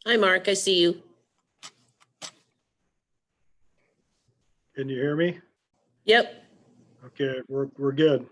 Hi, Mark. I see you. Can you hear me? Yep. Okay, we're good.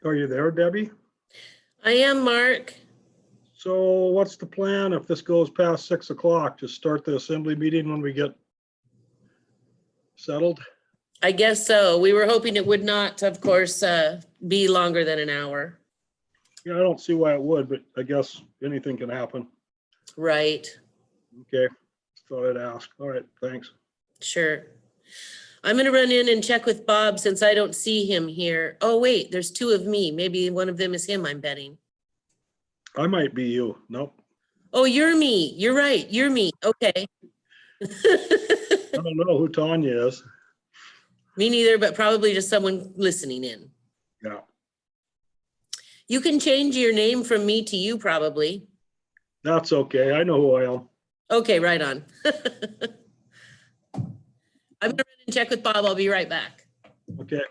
Are you there, Debbie? I am, Mark. So what's the plan if this goes past 6 o'clock? Just start the assembly meeting when we get settled? I guess so. We were hoping it would not, of course, be longer than an hour. Yeah, I don't see why it would, but I guess anything can happen. Right. Okay, thought I'd ask. All right, thanks. Sure. I'm going to run in and check with Bob since I don't see him here. Oh, wait, there's two of me. Maybe one of them is him, I'm betting. I might be you. Nope. Oh, you're me. You're right. You're me. Okay. I don't know who Tanya is. Me neither, but probably just someone listening in. Yeah, You can change your name from me to you, probably. that's okay. I know who I am. Okay, right on. I'm gonna run and check with Bob. I'll be right back. Okay.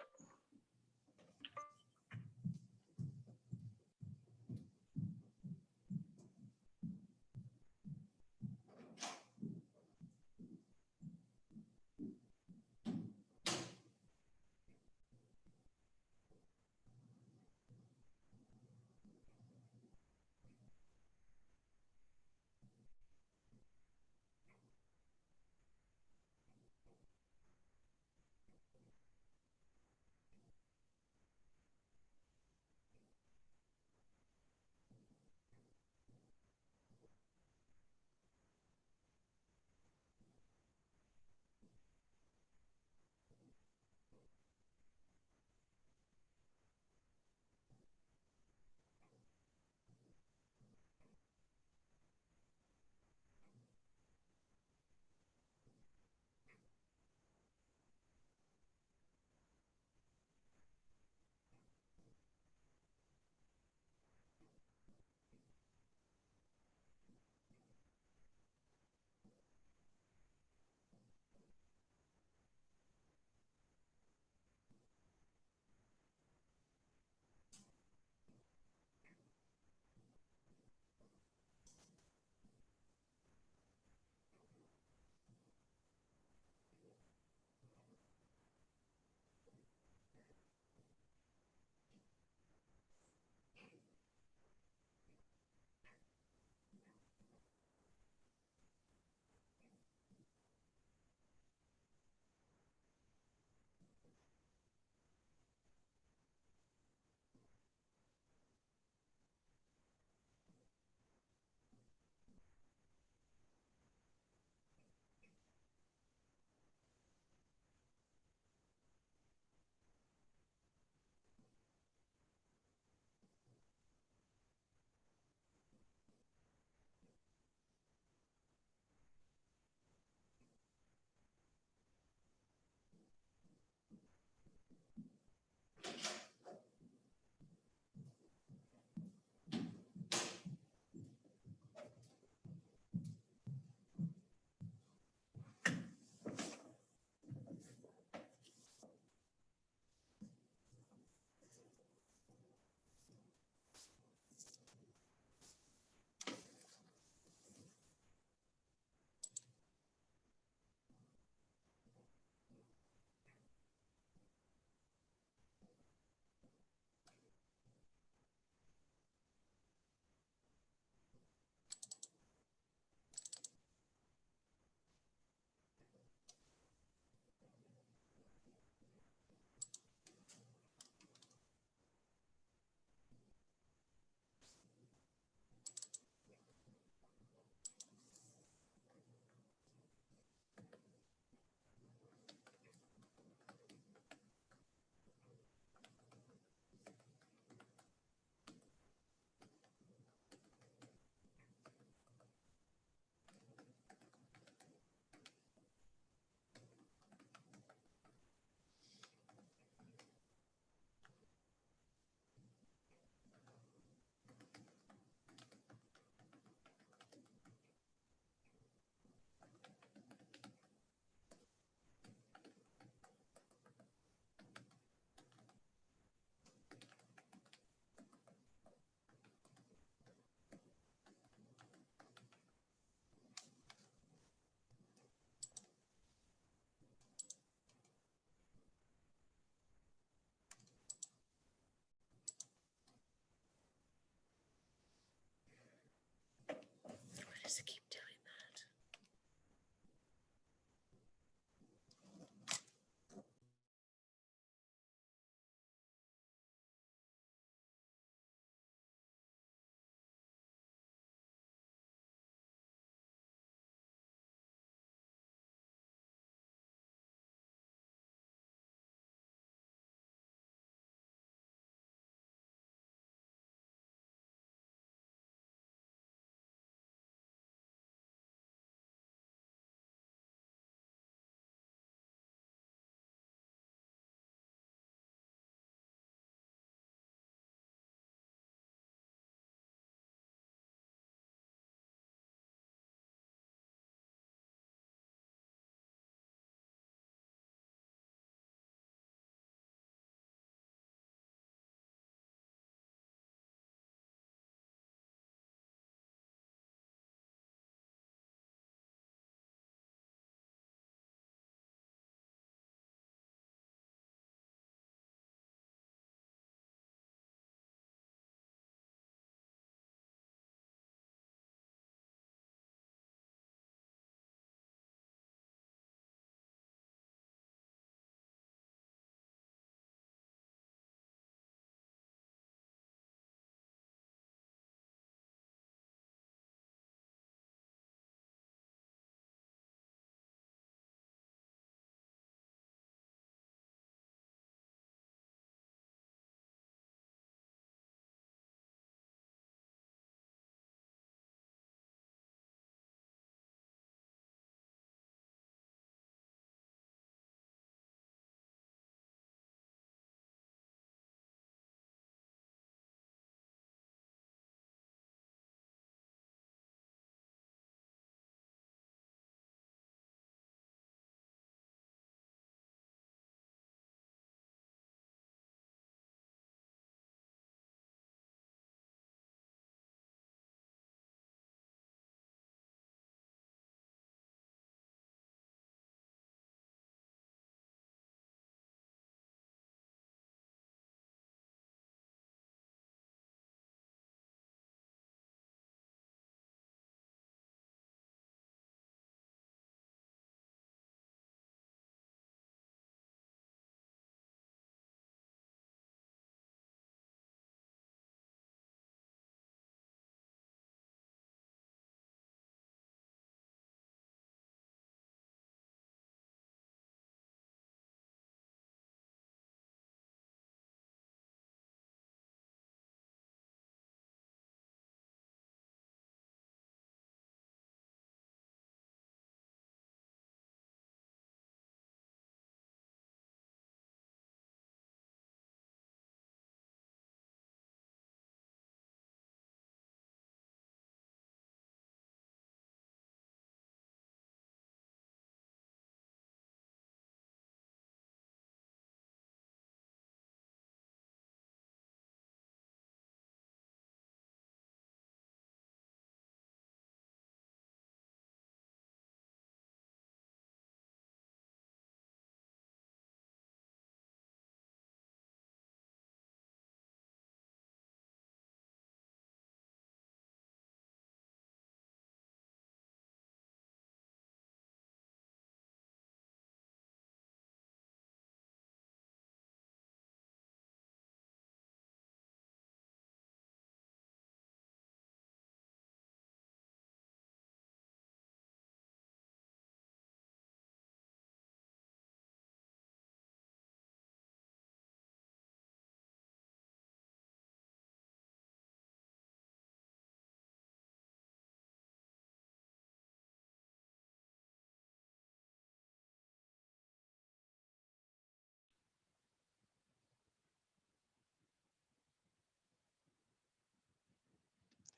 does it keep doing that?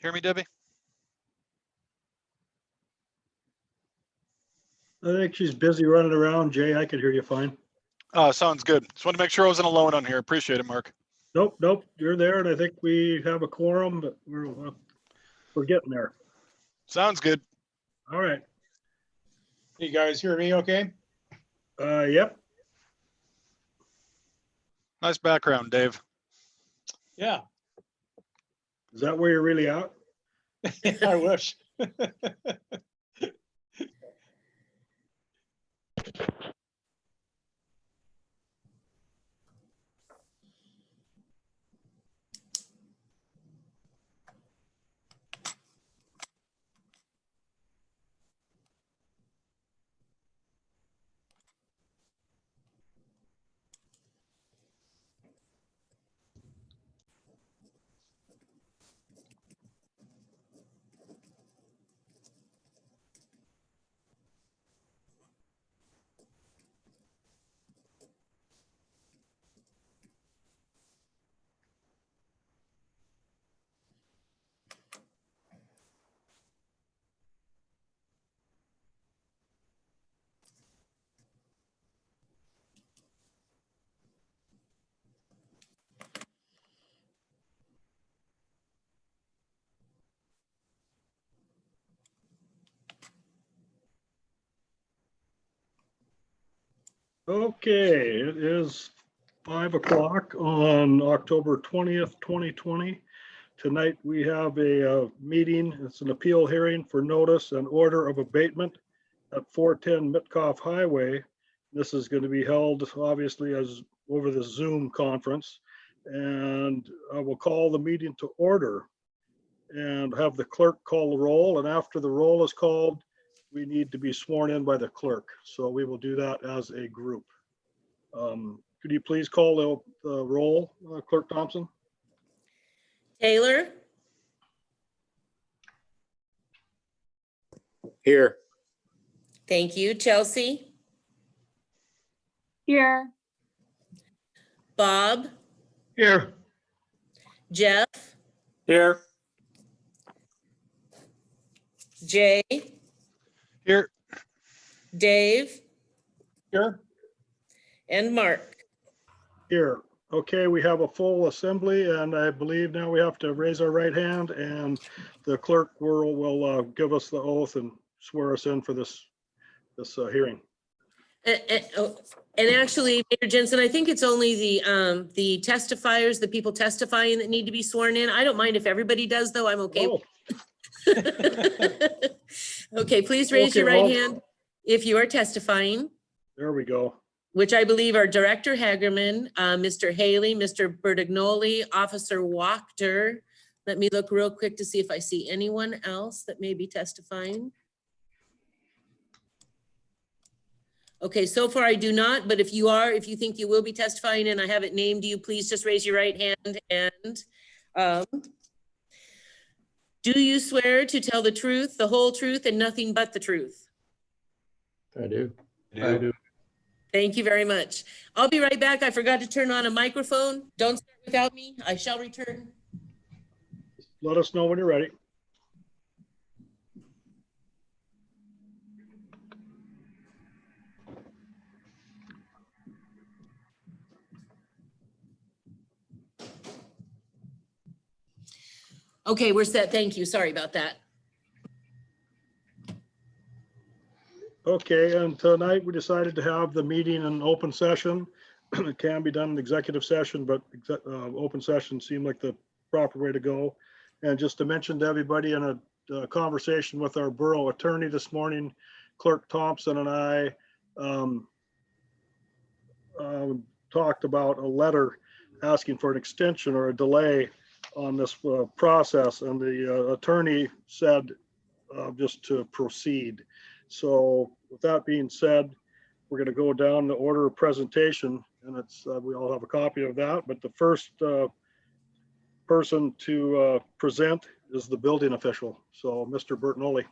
Hear me, Debbie? I think she's busy running around. Jay, I could hear you fine. Sounds good. Just want to make sure I wasn't alone on here. Appreciate it, Mark. Nope, you're there, and I think we have a quorum, but we're getting there. Sounds good. All right. You guys hear me okay? Yep. Nice background, Dave. Yeah, Is that where you're really at? I wish. Okay, it is 5 o'clock on October 20th, 2020. Tonight, we have a meeting. It's an appeal hearing for notice and order of abatement at 410 Mitkof Highway. This is going to be held, obviously, as over the Zoom conference. And I will call the meeting to order and have the clerk call the roll. And after the roll is called, we need to be sworn in by the clerk. So we will do that as a group. Could you please call the roll, Clerk Thompson? Taylor, Here. thank you. Chelsea, Here. Bob, Here. Jeff, Here. Jay, Here. Dave, Here, and Mark. Here. Okay, we have a full assembly, and I believe now we have to raise our right hand, and the clerk will give us the oath and swear us in for this hearing. And actually, Mayor Jensen, I think it's only the testifiers, the people testifying that need to be sworn in. I don't mind if everybody does, though. I'm okay. Oh, Okay, please raise your Okay, right I'll- hand if you are testifying, there we go. which I believe are Director Hagerman, Mr. Haley, Mr. Bertagnoli, Officer Wachter. Let me look real quick to see if I see anyone else that may be testifying. Okay, so far I do not, but if you think you will be testifying and I have it named you, please just raise your right hand and do you swear to tell the truth, the whole truth, and nothing but the truth? I do. I do. Thank you very much. I'll be right back. I forgot to turn on a microphone. Don't start without me. I shall return. Let us know when you're ready. Okay, we're set. Thank you. Sorry about that. Okay, and tonight we decided to have the meeting in open session. It can be done in executive session, but open session seemed like the proper way to go. And just to mention to everybody, in a conversation with our borough attorney this morning, Clerk Thompson and I talked about a letter asking for an extension or a delay on this process, and the attorney said just to proceed. So with that being said, we're going to go down the order of presentation, and it's we all have a copy of that. But the first person to present is the building official. So Mr. Bertagnoli.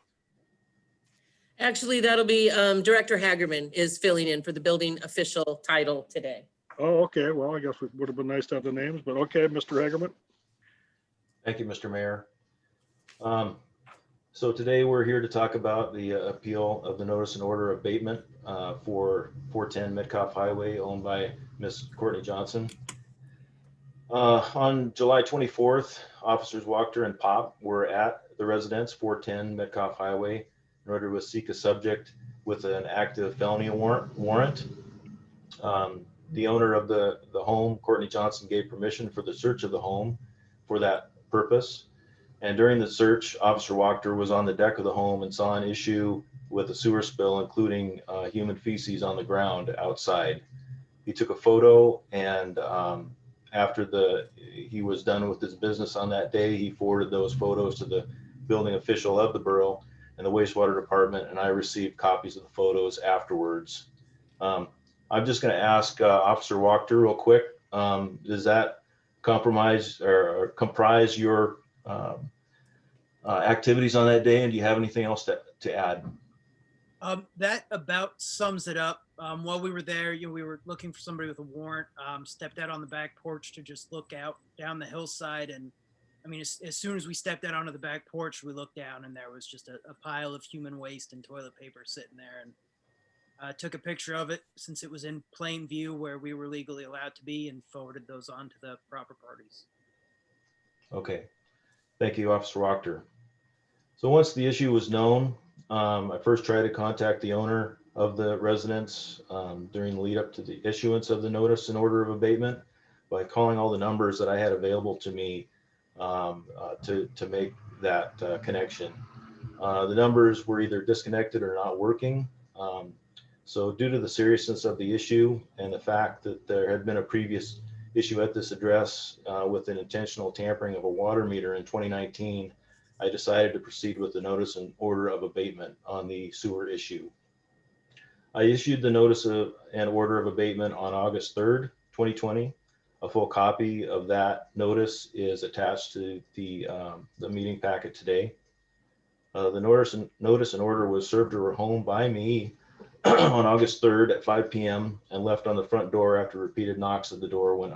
Actually, that'll be Director Hagerman is filling in for the building official title today. Oh, okay. Well, I guess it would have been nice to have the names, but okay, Mr. Hagerman. Thank you, Mr. Mayor. So today we're here to talk about the appeal of the notice and order abatement for 410 Mitkof Highway owned by Miss Courtney Johnson. On July 24th, Officers Wachter and Pop were at the residence 410 Mitkof Highway in order to seek a subject with an active felony warrant. The owner of the home, Courtney Johnson, gave permission for the search of the home for that purpose. And during the search, Officer Wachter was on the deck of the home and saw an issue with a sewer spill, including human feces on the ground outside. He took a photo, and after he was done with his business on that day, he forwarded those photos to the building official of the borough and the wastewater department, and I received copies of the photos afterwards. I'm just going to ask Officer Wachter real quick. Does that compromise or comprise your activities on that day? And do you have anything else to add? That about sums it up. While we were there, we were looking for somebody with a warrant. Stepped out on the back porch to just look out down the hillside, and I mean, as soon as we stepped out onto the back porch, we looked down, and there was just a pile of human waste and toilet paper sitting there. And took a picture of it since it was in plain view where we were legally allowed to be, and forwarded those on to the proper parties. Okay, thank you, Officer Wachter. So once the issue was known, I first tried to contact the owner of the residence during the lead up to the issuance of the notice and order of abatement by calling all the numbers that I had available to me to make that connection. The numbers were either disconnected or not working. So due to the seriousness of the issue and the fact that there had been a previous issue at this address with an intentional tampering of a water meter in 2019, I decided to proceed with the notice and order of abatement on the sewer issue. I issued the notice of and order of abatement on August 3rd, 2020. A full copy of that notice is attached to the meeting packet today. The notice and order was served to her home by me on August 3rd at 5 p.m. and left on the front door after repeated knocks at the door went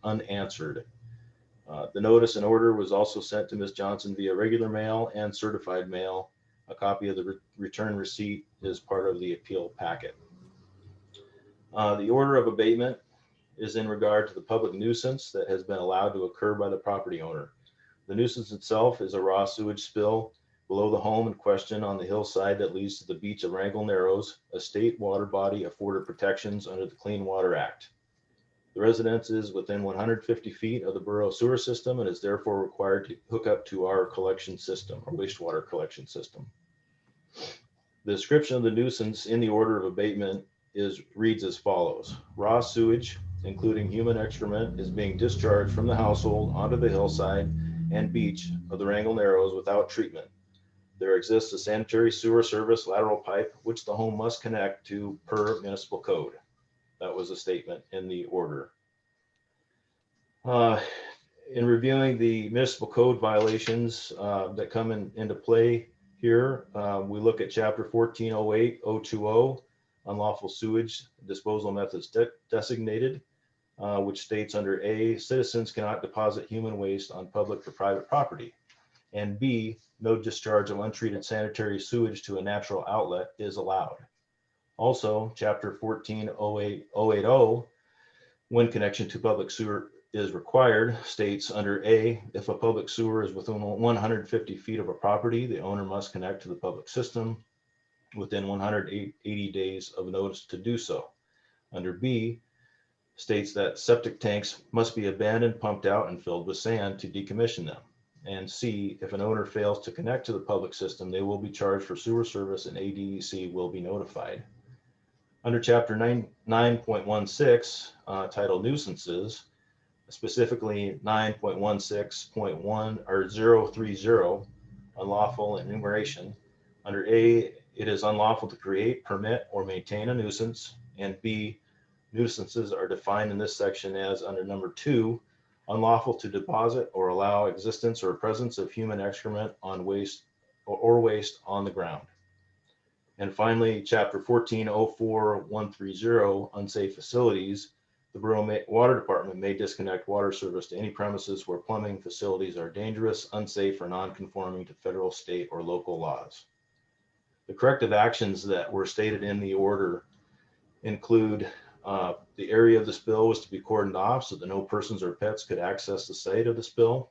unanswered. The notice and order was also sent to Ms. Johnson via regular mail and certified mail. A copy of the return receipt is part of the appeal packet. The order of abatement is in regard to the public nuisance that has been allowed to occur by the property owner. The nuisance itself is a raw sewage spill below the home in question on the hillside that leads to the beach of Wrangell Narrows, a state water body afforded protections under the Clean Water Act. The residence is within 150 feet of the borough sewer system and is therefore required to hook up to our collection system, our wastewater collection system. The description of the nuisance in the order of abatement reads as follows. Raw sewage, including human excrement, is being discharged from the household onto the hillside and beach of the Wrangell Narrows without treatment. There exists a sanitary sewer service lateral pipe, which the home must connect to per municipal code. That was a statement in the order. In reviewing the municipal code violations that come into play here, we look at chapter 1408-020, unlawful sewage disposal methods designated, which states under A, citizens cannot deposit human waste on public or private property. And B, no discharge of untreated sanitary sewage to a natural outlet is allowed. Also, chapter 1408-080, when connection to public sewer is required, states under A, if a public sewer is within 150 feet of a property, the owner must connect to the public system within 180 days of notice to do so. Under B, states that septic tanks must be abandoned, pumped out, and filled with sand to decommission them. And C, if an owner fails to connect to the public system, they will be charged for sewer service and ADEC will be notified. Under chapter 9.16, titled nuisances, specifically 9.16.1 or 030, unlawful enumeration. Under A, it is unlawful to create, permit, or maintain a nuisance. And B, nuisances are defined in this section as under number 2, unlawful to deposit or allow existence or presence of human excrement on waste or waste on the ground. And finally, chapter 1404-130, unsafe facilities, the Borough Water Department may disconnect water service to any premises where plumbing facilities are dangerous, unsafe, or non-conforming to federal, state, or local laws. The corrective actions that were stated in the order include the area of the spill was to be cordoned off so that no persons or pets could access the site of the spill.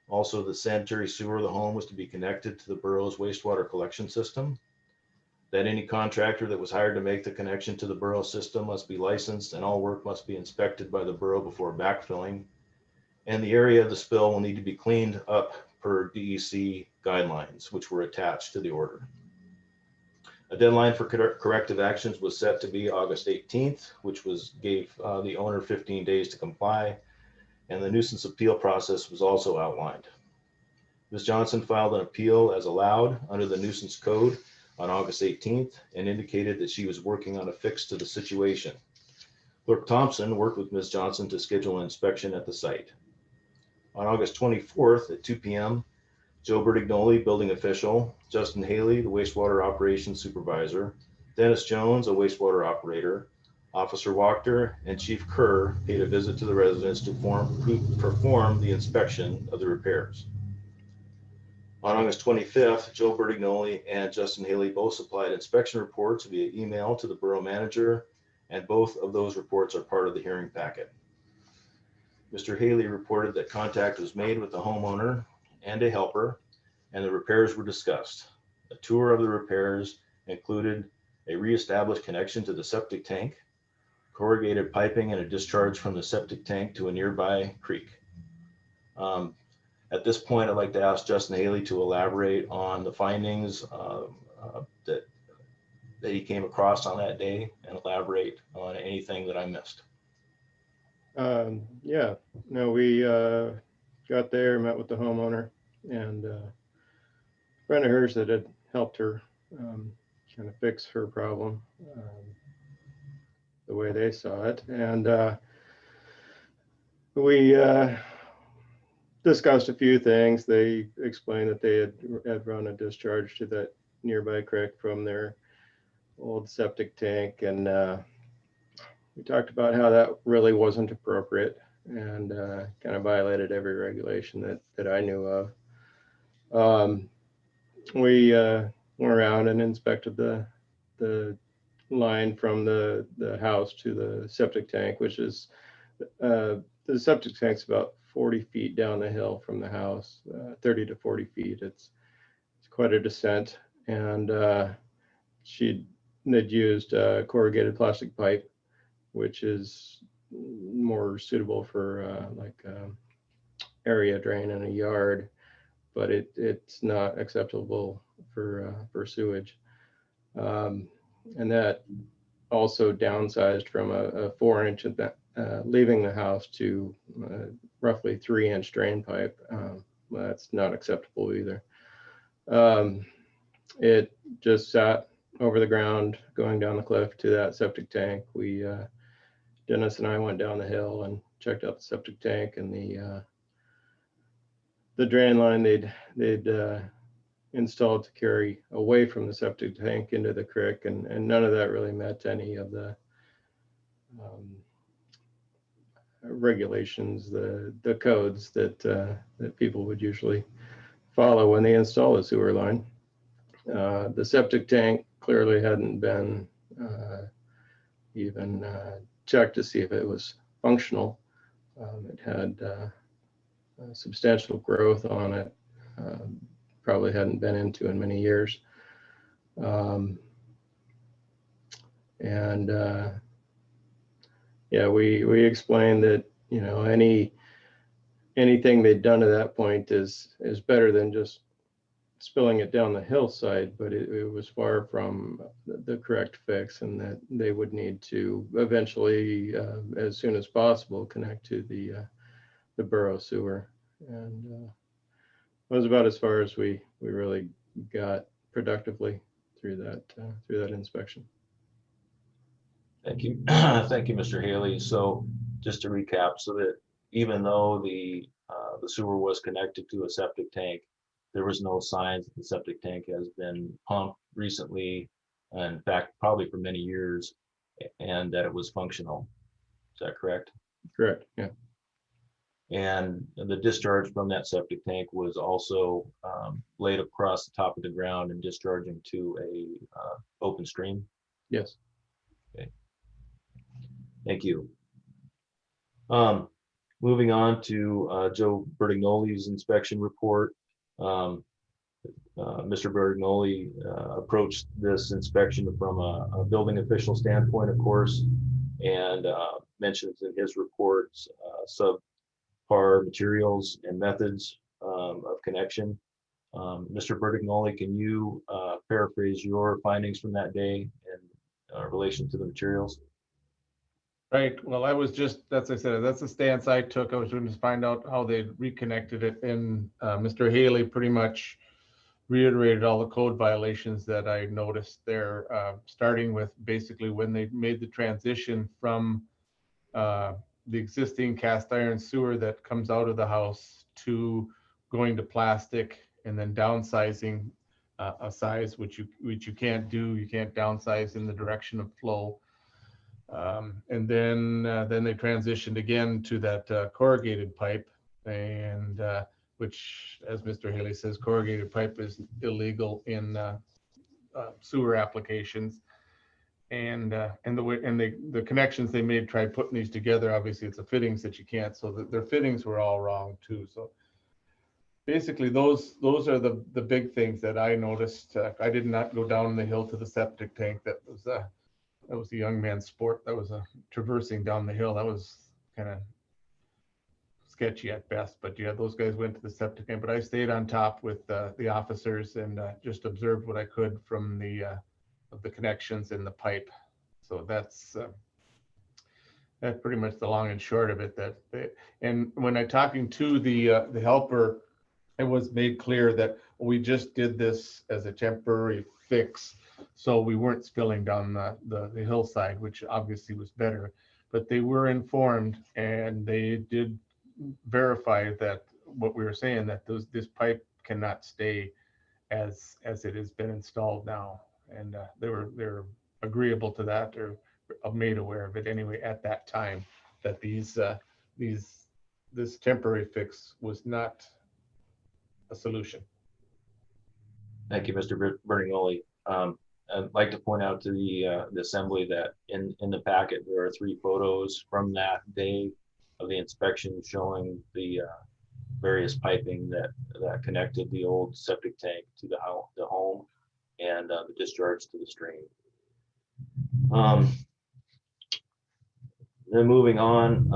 Also, the sanitary sewer of the home was to be connected to the borough's wastewater collection system. That any contractor that was hired to make the connection to the borough system must be licensed and all work must be inspected by the borough before backfilling. And the area of the spill will need to be cleaned up per DEC guidelines, which were attached to the order. A deadline for corrective actions was set to be August 18th, which gave the owner 15 days to comply, and the nuisance appeal process was also outlined. Ms. Johnson filed an appeal as allowed under the nuisance code on August 18th and indicated that she was working on a fix to the situation. Clerk Thompson worked with Ms. Johnson to schedule an inspection at the site. On August 24th at 2 p.m., Joe Bertignoli, building official, Justin Haley, the wastewater operations supervisor, Dennis Jones, a wastewater operator, Officer Wachter, and Chief Kerr paid a visit to the residence to perform the inspection of the repairs. On August 25th, Joe Bertignoli and Justin Haley both supplied inspection reports via email to the borough manager, and both of those reports are part of the hearing packet. Mr. Haley reported that contact was made with the homeowner and a helper, and the repairs were discussed. A tour of the repairs included a reestablished connection to the septic tank, corrugated piping, and a discharge from the septic tank to a nearby creek. At this point, I'd like to ask Justin Haley to elaborate on the findings that he came across on that day and elaborate on anything that I missed. Yeah, no, we got there, met with the homeowner, and a friend of hers that had helped her kind of fix her problem the way they saw it. And we discussed a few things. They explained that they had run a discharge to that nearby creek from their old septic tank, and we talked about how that really wasn't appropriate and kind of violated every regulation that I knew of. We went around and inspected the line from the house to the septic tank, which is the septic tank's about 40 feet down the hill from the house, 30 to 40 feet. It's quite a descent, and they'd used corrugated plastic pipe, which is more suitable for like area drain in a yard, but it's not acceptable for sewage. And that also downsized from a 4-inch leaving the house to roughly 3-inch drain pipe. That's not acceptable either. It just sat over the ground going down the cliff to that septic tank. Dennis and I went down the hill and checked out the septic tank, and the drain line they'd installed to carry away from the septic tank into the creek, and none of that really met any of the regulations, the codes that people would usually follow when they install a sewer line. The septic tank clearly hadn't been even checked to see if it was functional. It had substantial growth on it, probably hadn't been into in many years. Yeah, we explained that, you know, anything they'd done to that point is better than just spilling it down the hillside, but it was far from the correct fix, and that they would need to eventually, as soon as possible, connect to the borough sewer. And it was about as far as we really got productively through that inspection. Thank you. Thank you, Mr. Haley. So just to recap, so that even though the sewer was connected to a septic tank, there was no signs that the septic tank has been pumped recently, in fact, probably for many years, and that it was functional. Is that correct? Correct, yeah. And the discharge from that septic tank was also laid across the top of the ground and discharging to a open stream? Yes. Okay. Thank you. Moving on to Joe Bertignoli's inspection report. Mr. Bertignoli approached this inspection from a building official standpoint, of course, and mentions in his reports subpar materials and methods of connection. Mr. Bertignoli, can you paraphrase your findings from that day in relation to the materials? Right. Well, I was just, as I said, that's the stance I took. I was going to find out how they reconnected it. And Mr. Haley pretty much reiterated all the code violations that I noticed there, starting with basically when they made the transition from the existing cast iron sewer that comes out of the house to going to plastic, and then downsizing a size, which you can't do. You can't downsize in the direction of flow. And then they transitioned again to that corrugated pipe, and which, as Mr. Haley says, corrugated pipe is illegal in sewer applications. And the connections they made, tried putting these together. Obviously, it's the fittings that you can't. So their fittings were all wrong too. So basically, those are the big things that I noticed. I did not go down the hill to the septic tank. That was a young man's sport. That was traversing down the hill. That was kind of sketchy at best. But yeah, those guys went to the septic tank. But I stayed on top with the officers and just observed what I could from the connections in the pipe. So that's pretty much the long and short of it. And when I talking to the helper, it was made clear that we just did this as a temporary fix, so we weren't spilling down the hillside, which obviously was better. But they were informed, and they did verify that what we were saying, that this pipe cannot stay as it has been installed now, and they're agreeable to that, or made aware of it anyway at that time, that this temporary fix was not a solution. Thank you, Mr. Bertignoli. I'd like to point out to the assembly that in the packet, there are 3 photos from that day of the inspection showing the various piping that connected the old septic tank to the home and the discharge to the stream. Then moving on,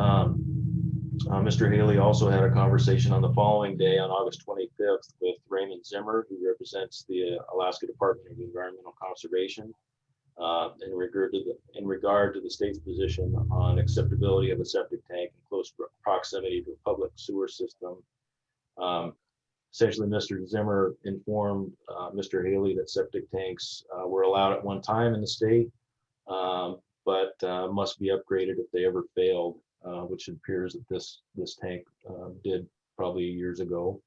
Mr. Haley also had a conversation on the following day, on August 25th, with Raymond Zimmer, who represents the Alaska Department of Environmental Conservation, in regard to the state's position on acceptability of a septic tank in close proximity to a public sewer system. Essentially, Mr. Zimmer informed Mr. Haley that septic tanks were allowed at one time in the state, but must be upgraded if they ever failed, which it appears that this tank did probably years ago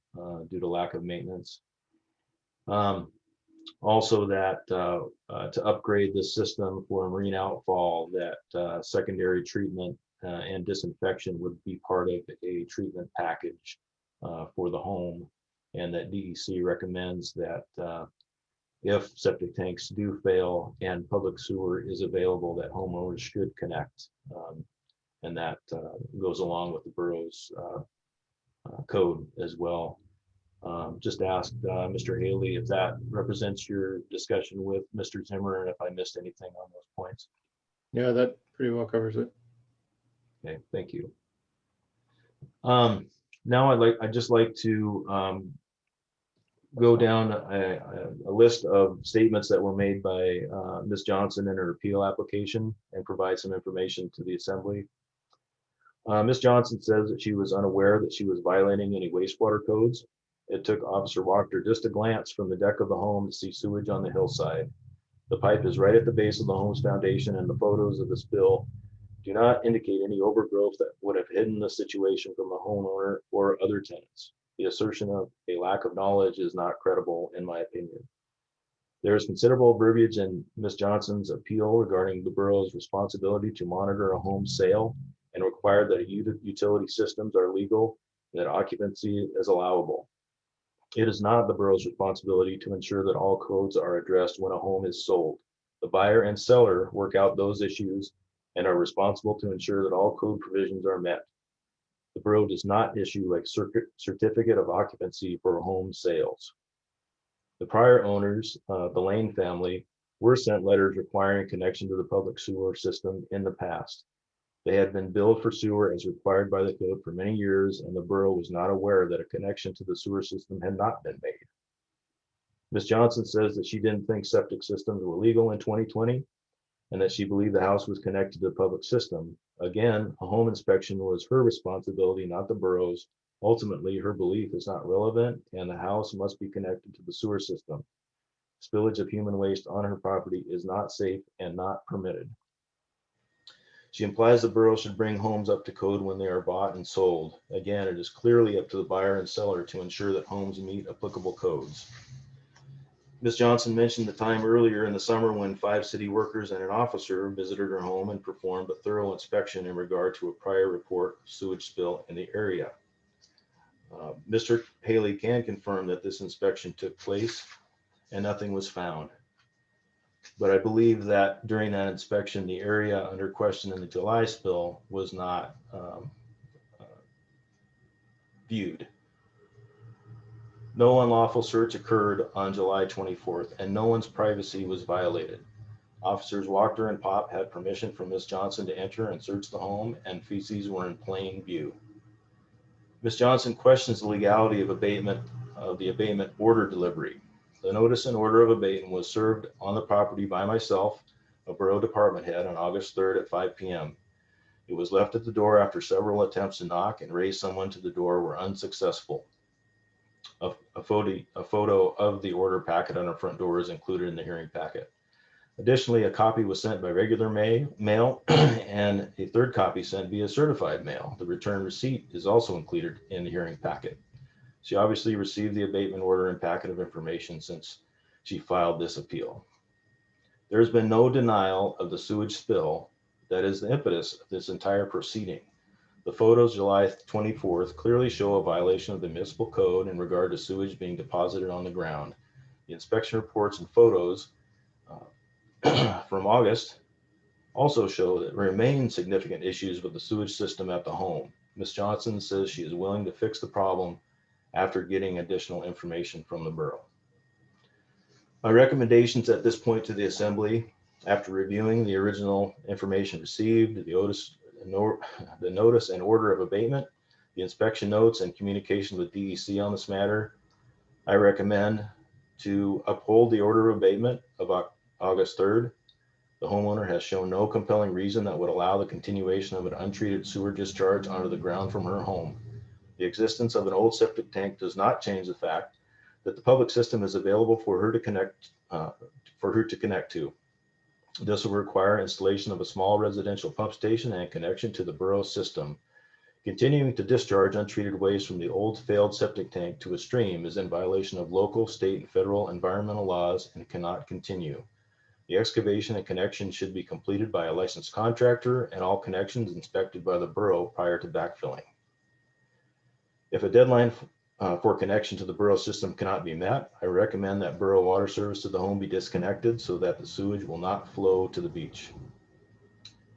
due to lack of maintenance. Also, that to upgrade the system for marine outfall, that secondary treatment and disinfection would be part of a treatment package for the home, and that DEC recommends that if septic tanks do fail and public sewer is available, that homeowners should connect, and that goes along with the borough's code as well. Just asked Mr. Haley if that represents your discussion with Mr. Zimmer, and if I missed anything on those points. Yeah, that pretty well covers it. Okay, thank you. Now I'd just like to go down a list of statements that were made by Ms. Johnson in her appeal application and provide some information to the assembly. Ms. Johnson says that she was unaware that she was violating any wastewater codes. It took Officer Wachter just a glance from the deck of the home to see sewage on the hillside. The pipe is right at the base of the home's foundation, and the photos of the spill do not indicate any overgrowth that would have hidden the situation from the homeowner or other tenants. The assertion of a lack of knowledge is not credible, in my opinion. There is considerable verbiage in Ms. Johnson's appeal regarding the borough's responsibility to monitor a home sale and require that utility systems are legal and that occupancy is allowable. It is not the borough's responsibility to ensure that all codes are addressed when a home is sold. The buyer and seller work out those issues and are responsible to ensure that all code provisions are met. The borough does not issue a certificate of occupancy for home sales. The prior owners, the Lane family, were sent letters requiring connection to the public sewer system in the past. They had been billed for sewer as required by the code for many years, and the borough was not aware that a connection to the sewer system had not been made. Ms. Johnson says that she didn't think septic systems were legal in 2020 and that she believed the house was connected to the public system. Again, a home inspection was her responsibility, not the borough's. Ultimately, her belief is not relevant and the house must be connected to the sewer system. Spillage of human waste on her property is not safe and not permitted. She implies the borough should bring homes up to code when they are bought and sold. Again, it is clearly up to the buyer and seller to ensure that homes meet applicable codes. Ms. Johnson mentioned the time earlier in the summer when 5 city workers and an officer visited her home and performed a thorough inspection in regard to a prior report of sewage spill in the area. Mr. Haley can confirm that this inspection took place and nothing was found. But I believe that during that inspection, the area under question in the July spill was not viewed. No unlawful search occurred on July 24th, and no one's privacy was violated. Officers Wachter and Pop had permission from Ms. Johnson to enter and search the home, and feces were in plain view. Ms. Johnson questions the legality of the abatement order delivery. The notice and order of abatement was served on the property by myself, a borough department head, on August 3rd at 5 p.m. It was left at the door after several attempts to knock and raise someone to the door were unsuccessful. A photo of the order packet on our front door is included in the hearing packet. Additionally, a copy was sent by regular mail and a third copy sent via certified mail. The return receipt is also included in the hearing packet. She obviously received the abatement order and packet of information since she filed this appeal. There has been no denial of the sewage spill that is the impetus of this entire proceeding. The photos July 24th clearly show a violation of the municipal code in regard to sewage being deposited on the ground. The inspection reports and photos from August also show that remain significant issues with the sewage system at the home. Ms. Johnson says she is willing to fix the problem after getting additional information from the borough. My recommendations at this point to the Assembly, after reviewing the original information received, the notice and order of abatement, the inspection notes, and communication with DEC on this matter, I recommend to uphold the order of abatement of August 3rd. The homeowner has shown no compelling reason that would allow the continuation of an untreated sewer discharge onto the ground from her home. The existence of an old septic tank does not change the fact that the public system is available for her to connect to. This will require installation of a small residential pump station and connection to the borough system. Continuing to discharge untreated waste from the old failed septic tank to a stream is in violation of local, state, and federal environmental laws and cannot continue. The excavation and connection should be completed by a licensed contractor and all connections inspected by the borough prior to backfilling. If a deadline for connection to the borough system cannot be met, I recommend that borough water service to the home be disconnected so that the sewage will not flow to the beach.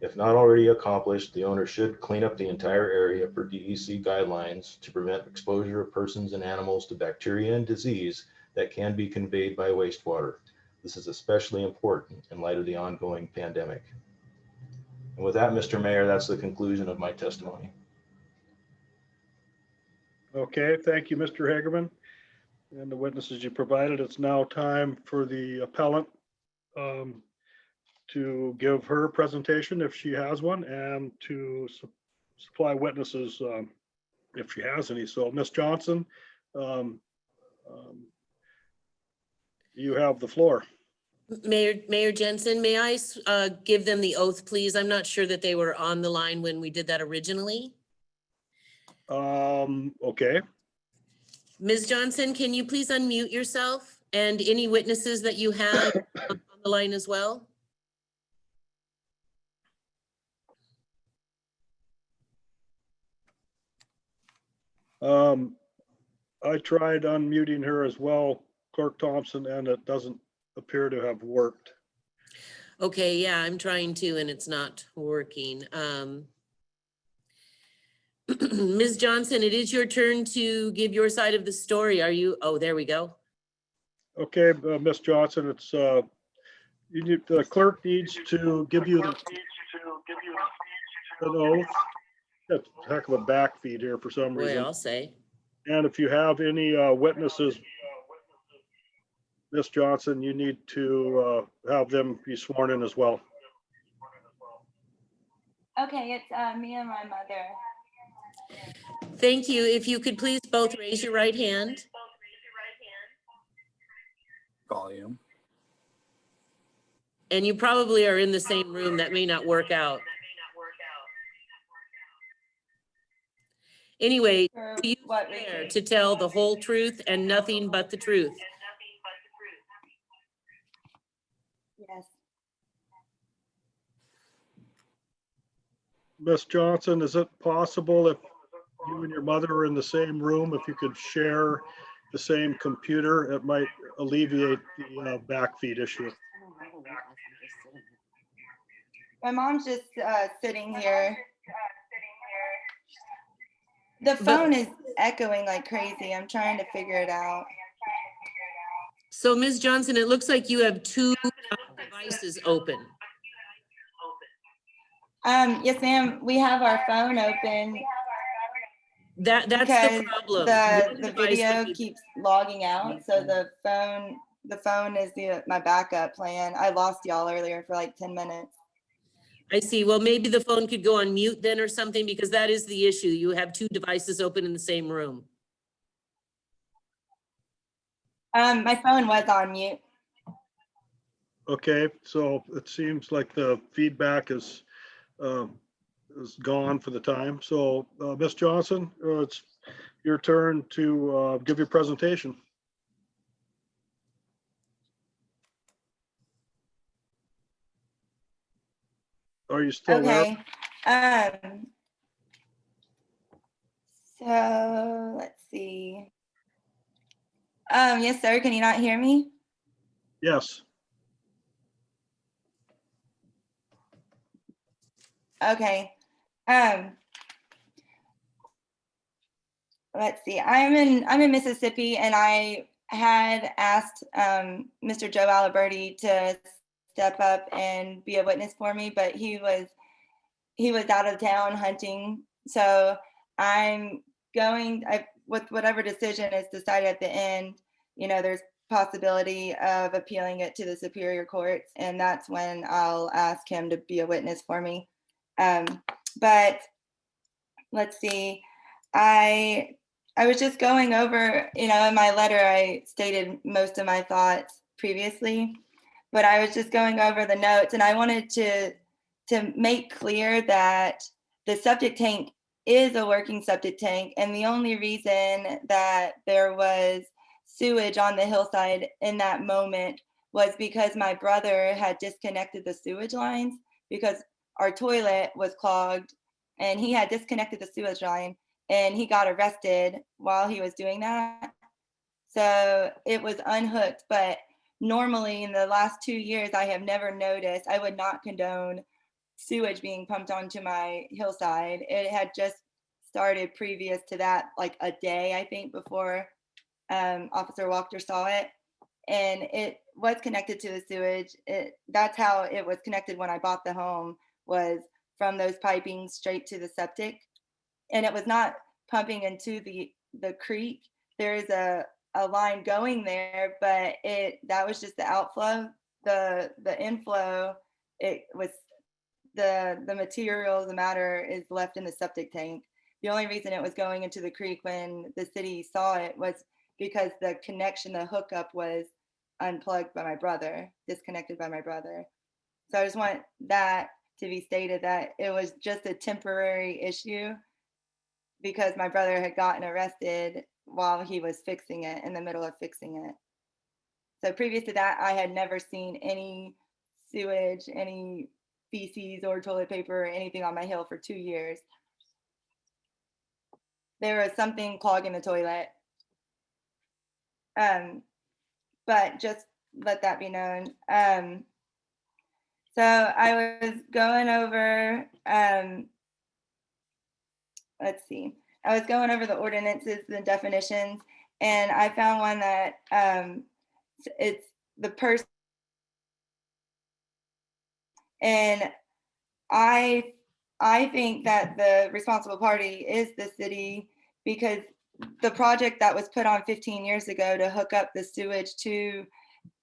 If not already accomplished, the owner should clean up the entire area per DEC guidelines to prevent exposure of persons and animals to bacteria and disease that can be conveyed by wastewater. This is especially important in light of the ongoing pandemic. And with that, Mr. Mayor, that's the conclusion of my testimony. Okay, thank you, Mr. Hagerman. And the witnesses you provided, it's now time for the appellant to give her presentation if she has one and to supply witnesses if she has any. So Ms. Johnson, you have the floor. Mayor Jensen, may I give them the oath, please? I'm not sure that they were on the line when we did that originally. Okay. Ms. Johnson, can you please unmute yourself and any witnesses that you have on the line as well? I tried unmuting her as well, Clerk Thompson, and it doesn't appear to have worked. Okay, yeah, I'm trying to and it's not working. Ms. Johnson, it is your turn to give your side of the story. Are you? Oh, there we go. Okay, Ms. Johnson, it's the clerk needs to give you the. an oath. That's a heck of a back feed here for some Boy, reason. I'll say. And if you have any witnesses, Miss Johnson, you need to have them be sworn in as well. Okay, it's me and my mother. Thank you. If you could please both raise your right hand. Volume. And you probably are in the same room. That may not work out. Anyway, For do you what swear reason? to tell the whole truth and nothing but the truth? Yes. Miss Johnson, is it possible if you and your mother are in the same room, if you could share the same computer, it might alleviate the back feed issue. My mom's just sitting here. The phone is echoing like crazy. I'm trying to figure it out. So Ms. Johnson, it looks like you have two devices open. Yes, ma'am. We have our phone open That's because the problem. the One device video would be- keeps logging out. So the phone is my backup plan. I lost y'all earlier for like 10 minutes. I see. Well, maybe the phone could go on mute then or something, because that is the issue. You have two devices open in the same room. My phone was on mute. Okay, so it seems like the feedback is gone for the time. So Miss Johnson, it's your turn to give your presentation. Are you still there? Okay. So let's see. Yes, sir. Can you not hear me? Yes. Okay. Let's see. I'm in Mississippi, and I had asked Mr. Joe Aliberti to step up and be a witness for me, but he was out of town hunting. So I'm going with whatever decision is decided at the end. You know, there's possibility of appealing it to the Superior Courts, and that's when I'll ask him to be a witness for me. But let's see. I was just going over, you know, in my letter, I stated most of my thoughts previously, but I was just going over the notes, and I wanted to make clear that the septic tank is a working septic tank, and the only reason that there was sewage on the hillside in that moment was because my brother had disconnected the sewage lines because our toilet was clogged, and he had disconnected the sewage line, and he got arrested while he was doing that. So it was unhooked, but normally in the last 2 years, I have never noticed, I would not condone sewage being pumped onto my hillside. It had just started previous to that, like a day, I think, before Officer Wachter saw it. And it was connected to the sewage. That's how it was connected when I bought the home, was from those piping straight to the septic. And it was not pumping into the creek. There is a line going there, but that was just the outflow. The inflow, it was the material, the matter is left in the septic tank. The only reason it was going into the creek when the city saw it was because the connection, the hookup was unplugged by my brother, disconnected by my brother. So I just want that to be stated, that it was just a temporary issue because my brother had gotten arrested while he was fixing it, in the middle of fixing it. So previous to that, I had never seen any sewage, any feces or toilet paper or anything on my hill for 2 years. There was something clogging the toilet. But just let that be known. So I was going over, let's see. I was going over the ordinances, the definitions, and I found one that it's the person. And I I think that the responsible party is the city, because the project that was put on 15 years ago to hook up the sewage to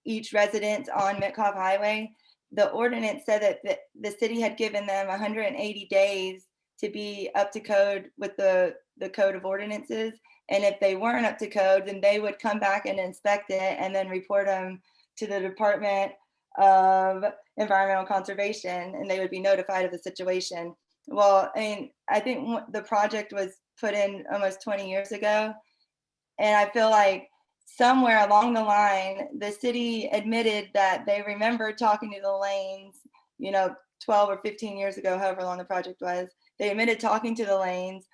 each resident on Mitkof Highway, the ordinance said that the city had given them 180 days to be up to code with the code of ordinances. And if they weren't up to code, then they would come back and inspect it and then report them to the Department of Environmental Conservation, and they would be notified of the situation. Well, I mean, I think the project was put in almost 20 years ago. And I feel like somewhere along the line, the city admitted that they remember talking to the lanes, 12 or 15 years ago, however long the project was. They admitted talking to the lanes,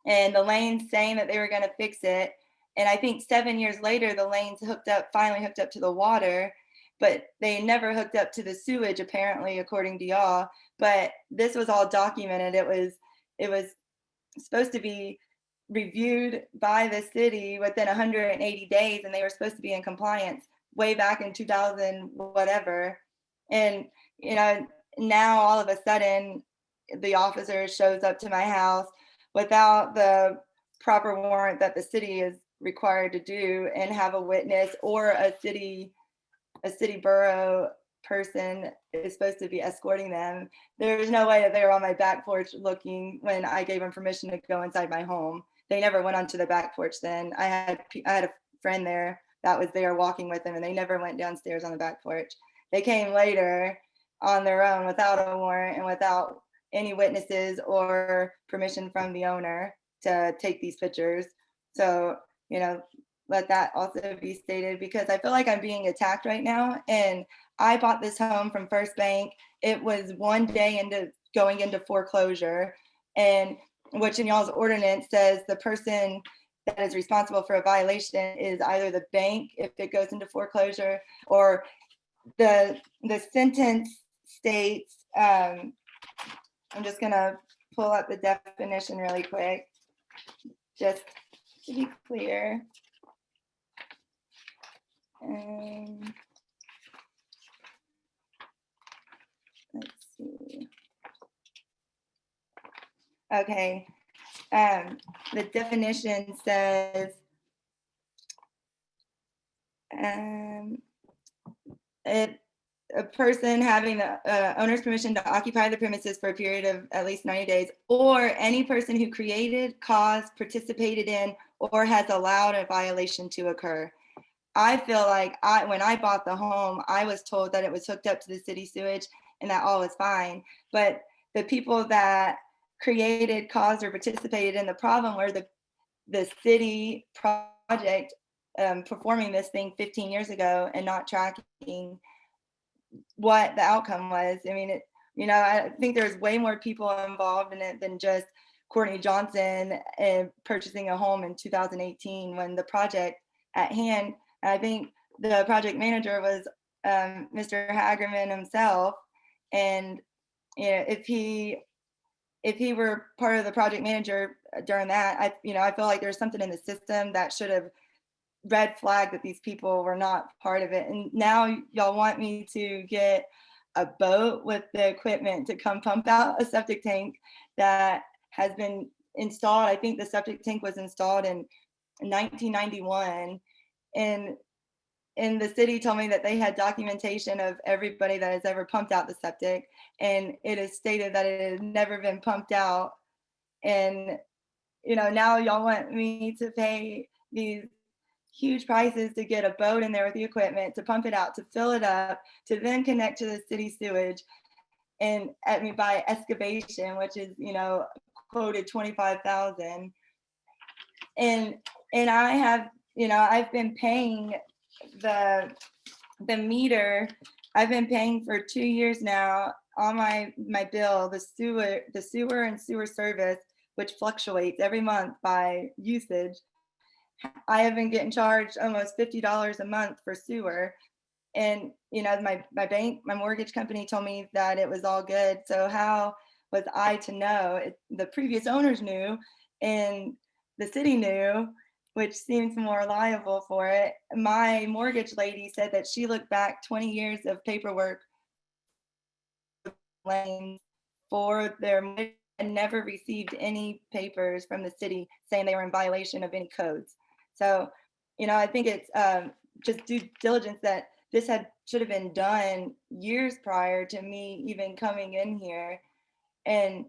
and the lanes saying that they were going to fix it. And I think 7 years later, the lanes finally hooked up to the water, but they never hooked up to the sewage, apparently, according to y'all. But this was all documented. It was supposed to be reviewed by the city within 180 days, and they were supposed to be in compliance way back in 2000 whatever. And now all of a sudden the officer shows up to my house without the proper warrant that the city is required to do, and have a witness or a city borough person is supposed to be escorting them. There's no way that they were on my back porch looking when I gave them permission to go inside my home. They never went onto the back porch then. I had a friend there that was there walking with them, and they never went downstairs on the back porch. They came later on their own without a warrant and without any witnesses or permission from the owner to take these pictures. So, let that also be stated, because I feel like I'm being attacked right now. And I bought this home from First Bank. It was one day into going into foreclosure, and which in y'all's ordinance says the person that is responsible for a violation is either the bank if it goes into foreclosure, or the sentence states, I'm just gonna pull up the definition really quick, just to be clear. Let's see. Okay. The definition says a person having the owner's permission to occupy the premises for a period of at least 90 days, or any person who created, caused, participated in, or has allowed a violation to occur. I feel like when I bought the home, I was told that it was hooked up to the city sewage and that all was fine. But the people that created, caused, or participated in the problem were the city project performing this thing 15 years ago and not tracking what the outcome was. I mean, I think there's way more people involved in it than just Courtney Johnson purchasing a home in 2018 when the project at hand, I think the project manager was Mr. Hagerman himself. And if he were part of the project manager during that, I feel like there's something in the system that should have red flagged that these people were not part of it. And now y'all want me to get a boat with the equipment to come pump out a septic tank that has been installed. I think the septic tank was installed in 1991. And the city told me that they had documentation of everybody that has ever pumped out the septic, and it is stated that it has never been pumped out. And now y'all want me to pay these huge prices to get a boat in there with the equipment, to pump it out, to fill it up, to then connect to the city sewage, and by excavation, which is quoted $25,000. And I have I've been paying the meter. I've been paying for 2 years now on my bill, the sewer and sewer service, which fluctuates every month by usage. I have been getting charged almost $50 a month for sewer. And my bank, my mortgage company told me that it was all good. So how was I to know? The previous owners knew, and the city knew, which seems more liable for it. My mortgage lady said that she looked back 20 years of paperwork for their and never received any papers from the city saying they were in violation of any codes. So, I think it's just due diligence that this should have been done years prior to me even coming in here. And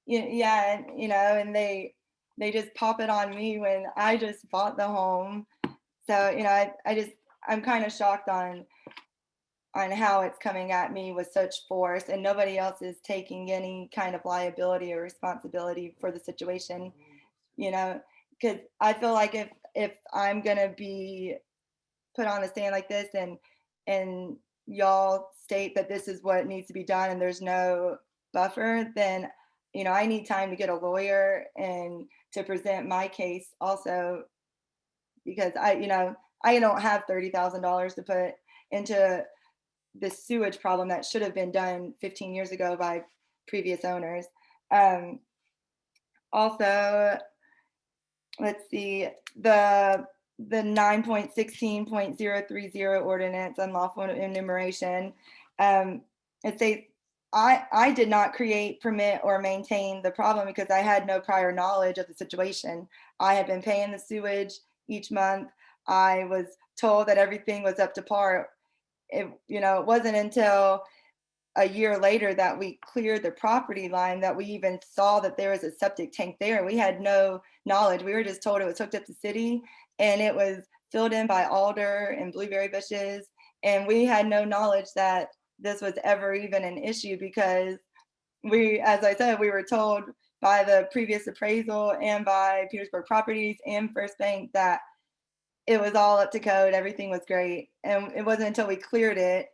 yeah, and they just pop it on me when I just bought the home. So, I'm kind of shocked on how it's coming at me with such force, and nobody else is taking any kind of liability or responsibility for the situation, because I feel like if I'm gonna be put on the stand like this and y'all state that this is what needs to be done and there's no buffer, then I need time to get a lawyer and to present my case also, because I don't have $30,000 to put into this sewage problem that should have been done 15 years ago by previous owners. Also, let's see, the 9.16.030 ordinance, unlawful enumeration. It states, I did not create, permit, or maintain the problem because I had no prior knowledge of the situation. I had been paying the sewage each month. I was told that everything was up to par. It wasn't until a year later that we cleared the property line that we even saw that there was a septic tank there. We had no knowledge. We were just told it was hooked up to city and it was filled in by alder and blueberry bushes. And we had no knowledge that this was ever even an issue because as I said, we were told by the previous appraisal and by Petersburg Properties and First Bank that it was all up to code. Everything was great. And it wasn't until we cleared it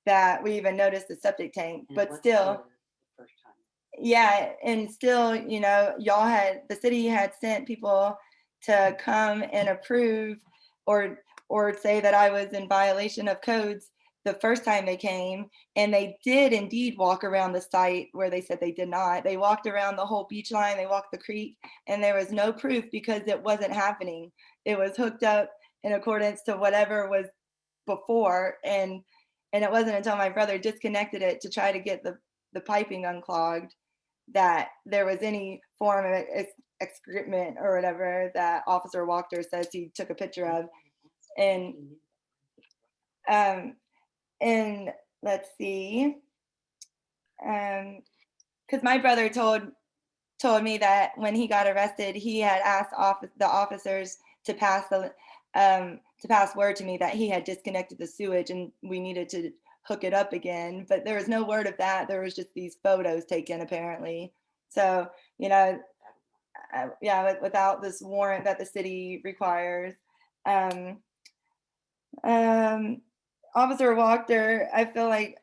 that we even noticed the septic tank, but still, yeah, and still, the city had sent people to come and approve or say that I was in violation of codes the first time they came, and they did indeed walk around the site where they said they did not. They walked around the whole beach line, they walked the creek, and there was no proof because it wasn't happening. It was hooked up in accordance to whatever was before, and it wasn't until my brother disconnected it to try to get the piping unclogged that there was any form of excrement or whatever that Officer Wachter says he took a picture of. And let's see, because my brother told me that when he got arrested, he had asked the officers to pass word to me that he had disconnected the sewage and we needed to hook it up again. But there was no word of that. There was just these photos taken apparently. So, without this warrant that the city requires. Officer Wachter, I feel like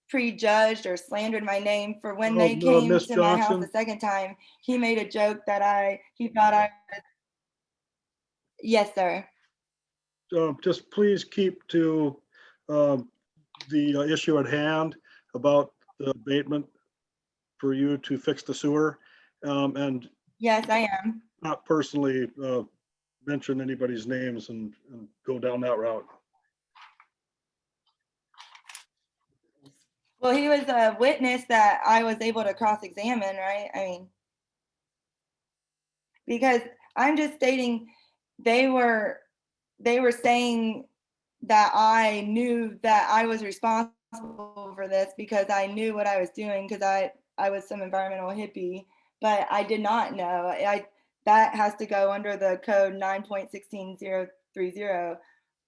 prejudged or slandered my name for when they came Miss to my house Johnson. the second time. He made a joke that he thought I was. Yes, sir. Just please keep to the issue at hand about the abatement for you to fix the sewer, and Yes, I am. not personally mention anybody's names and go down that route. Well, he was a witness that I was able to cross-examine, right? I mean, because I'm just stating they were saying that I knew that I was responsible for this because I knew what I was doing because I was some environmental hippie, but I did not know. That has to go under the code 9.16030.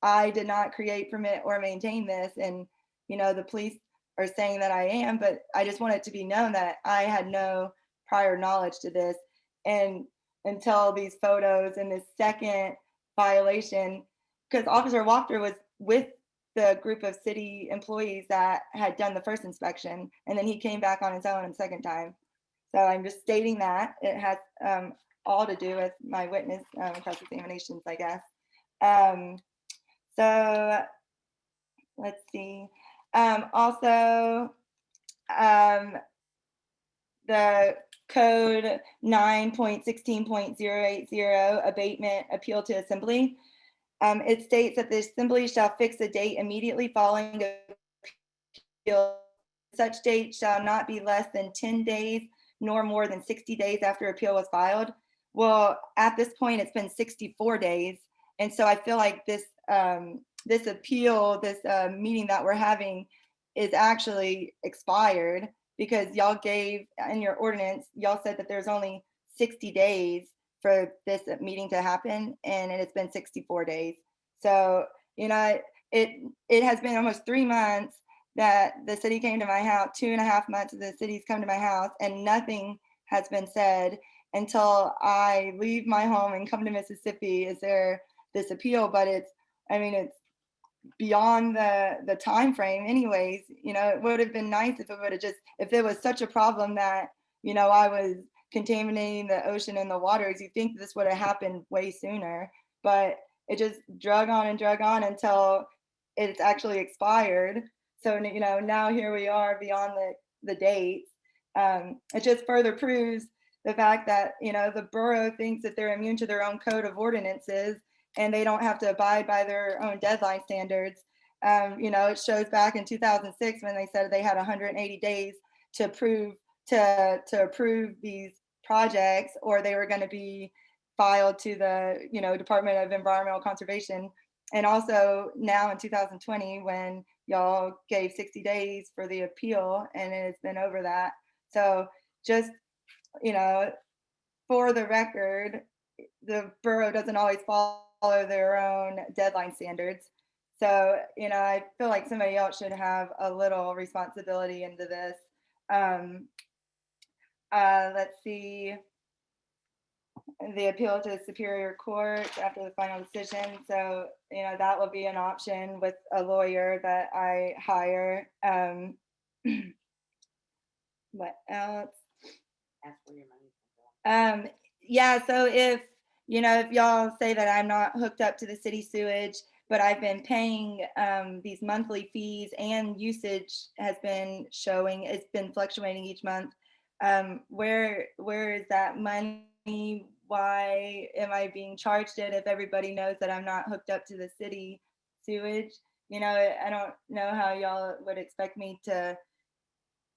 I did not create, permit, or maintain this, and the police are saying that I am, but I just want it to be known that I had no prior knowledge to this, and until these photos and this second violation, because Officer Wachter was with the group of city employees that had done the first inspection, and then he came back on his own the second time. So I'm just stating that it has all to do with my witness cross-examinations, I guess. So let's see. Also, the code 9.16.080 abatement appeal to assembly. It states that the assembly shall fix a date immediately following appeal such date shall not be less than 10 days nor more than 60 days after appeal was filed. Well, at this point, it's been 64 days. And so I feel like this appeal, this meeting that we're having is actually expired, because y'all gave in your ordinance, y'all said that there's only 60 days for this meeting to happen, and it's been 64 days. So, you know, it has been almost 3 months that the city came to my house, 2.5 months the city's come to my house, and nothing has been said until I leave my home and come to Mississippi. Is there this appeal? But it's beyond the time frame anyways. You know, it would have been nice if it would have if it was such a problem that, you know, I was contaminating the ocean and the waters, you think this would have happened way sooner. But it just drug on until it's actually expired. So, you know, now here we are beyond the dates. It just further proves the fact that, you know, the borough thinks that they're immune to their own code of ordinances, and they don't have to abide by their own deadline standards. You know, it shows back in 2006 when they said they had 180 days to approve these projects, or they were going to be filed to the, you know, Department of Environmental Conservation. And also now in 2020, when y'all gave 60 days for the appeal, and it's been over that. So just, you know, for the record, the borough doesn't always follow their own deadline standards. So, you know, I feel like somebody else should have a little responsibility into this. Let's see. The appeal to the Superior Court after the final decision. So, you know, that will be an option with a lawyer that I hire. What else? Ask for your money. Yeah, so if, you know, if y'all say that I'm not hooked up to the city sewage, but I've been paying these monthly fees, and usage has been showing, it's been fluctuating each month. Where is that money? Why am I being charged it if everybody knows that I'm not hooked up to the city sewage? You know, I don't know how y'all would expect me to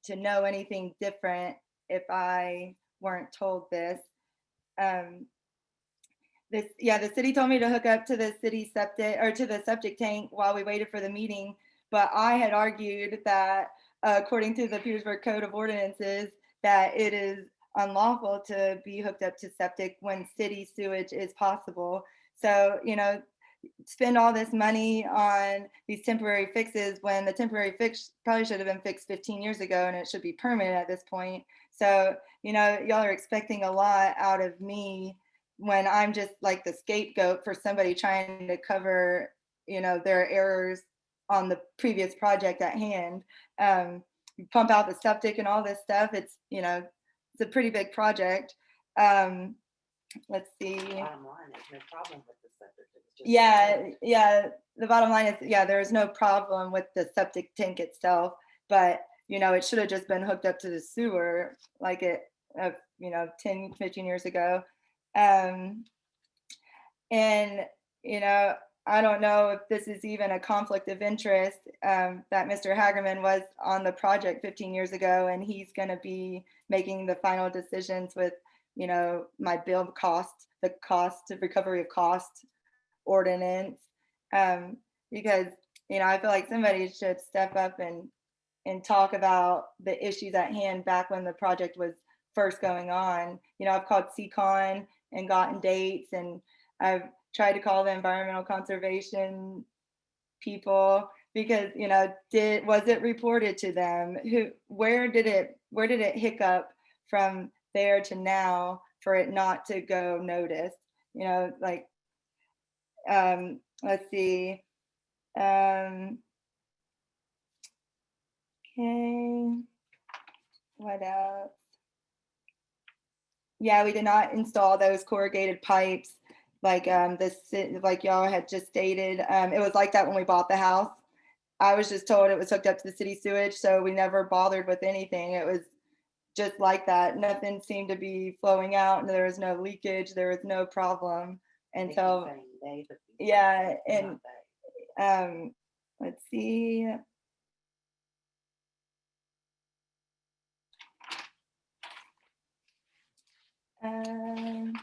know anything different if I weren't told this. The city told me to hook up to the city septic, or to the septic tank, while we waited for the meeting. But I had argued that according to the Petersburg Code of Ordinances, that it is unlawful to be hooked up to septic when city sewage is possible. So, you know, spend all this money on these temporary fixes when the temporary fix probably should have been fixed 15 years ago, and it should be permanent at this point. So, you know, y'all are expecting a lot out of me when I'm just like the scapegoat for somebody trying to cover, you know, their errors on the previous project at hand. You pump out the septic and all this stuff. It's, you know, it's a pretty big project. Let's see. Bottom line, there's no problem with the septic. It's just Yeah. The bottom line is, yeah, there is no problem with the septic tank itself, but, you know, it should have just been hooked up to the sewer like it, you know, 10, 15 years ago. And, you know, I don't know if this is even a conflict of interest, that Mr. Hagerman was on the project 15 years ago, and he's going to be making the final decisions with, you know, my bill cost, the cost of recovery of cost ordinance. Because, you know, I feel like somebody should step up and talk about the issues at hand back when the project was first going on. You know, I've called CCON and gotten dates, and I've tried to call the environmental conservation people, because, you know, was it reported to them? Where did it hiccup from there to now for it not to go noticed? You know, like, let's see. Okay, what else? Yeah, we did not install those corrugated pipes like like y'all had just stated. It was like that when we bought the house. I was just told it was hooked up to the city sewage, so we never bothered with anything. It was just like that. Nothing seemed to be flowing out, and there was no leakage. There was no problem until, yeah. And let's see. Um,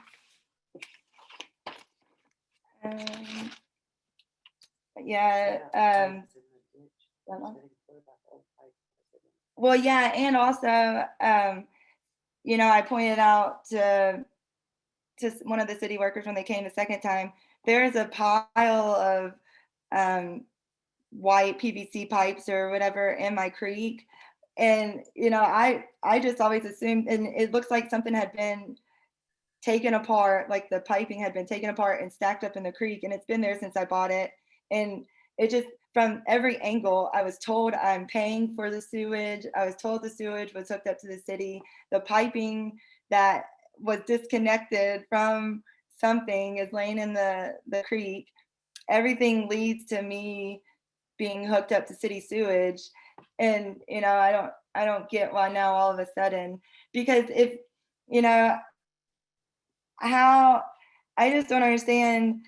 um, yeah, well, yeah, and also, you know, I pointed out to one of the city workers when they came the second time, there's a pile of white PVC pipes or whatever in my creek. And, you know, I just always assumed, and it looks like something had been taken apart, like the piping had been taken apart and stacked up in the creek, and it's been there since I bought it. And it just, from every angle, I was told I'm paying for the sewage. I was told the sewage was hooked up to the city. The piping that was disconnected from something is laying in the creek. Everything leads to me being hooked up to city sewage. And, you know, I don't get why now all of a sudden, because if, you know, how, I just don't understand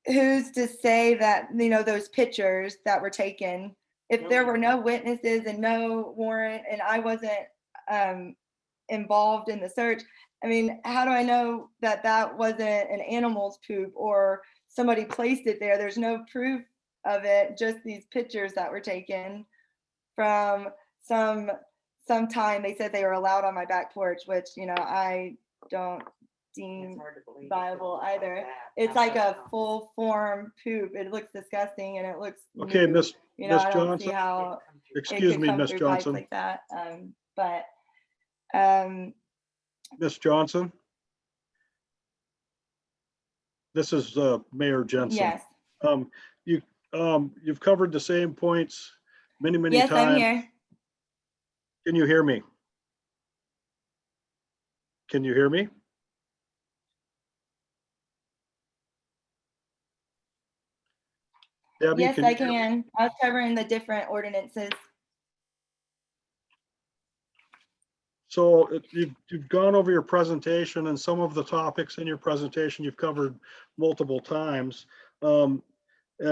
who's to say that, you know, those pictures that were taken, if there were no witnesses and no warrant and I wasn't involved in the search, I mean, how do I know that that wasn't an animal's poop or somebody placed it there? There's no proof of it, just these pictures that were taken from some time. They said they were allowed on my back porch, which, you know, I don't deem viable either. It's like a full form poop. It looks disgusting and it looks Okay, new. Miss You know, I don't Johnson. see how it Excuse could me, come Miss through pipes Johnson. like that. But Miss Johnson. This is Mayor Jensen. yes. You've covered the same points many Yes, times. I'm here. Can you hear me? Can you hear me? Debbie, Yes, can I you hear me? can. I was covering the different ordinances. So you've gone over your presentation, and some of the topics in your presentation you've covered multiple times. And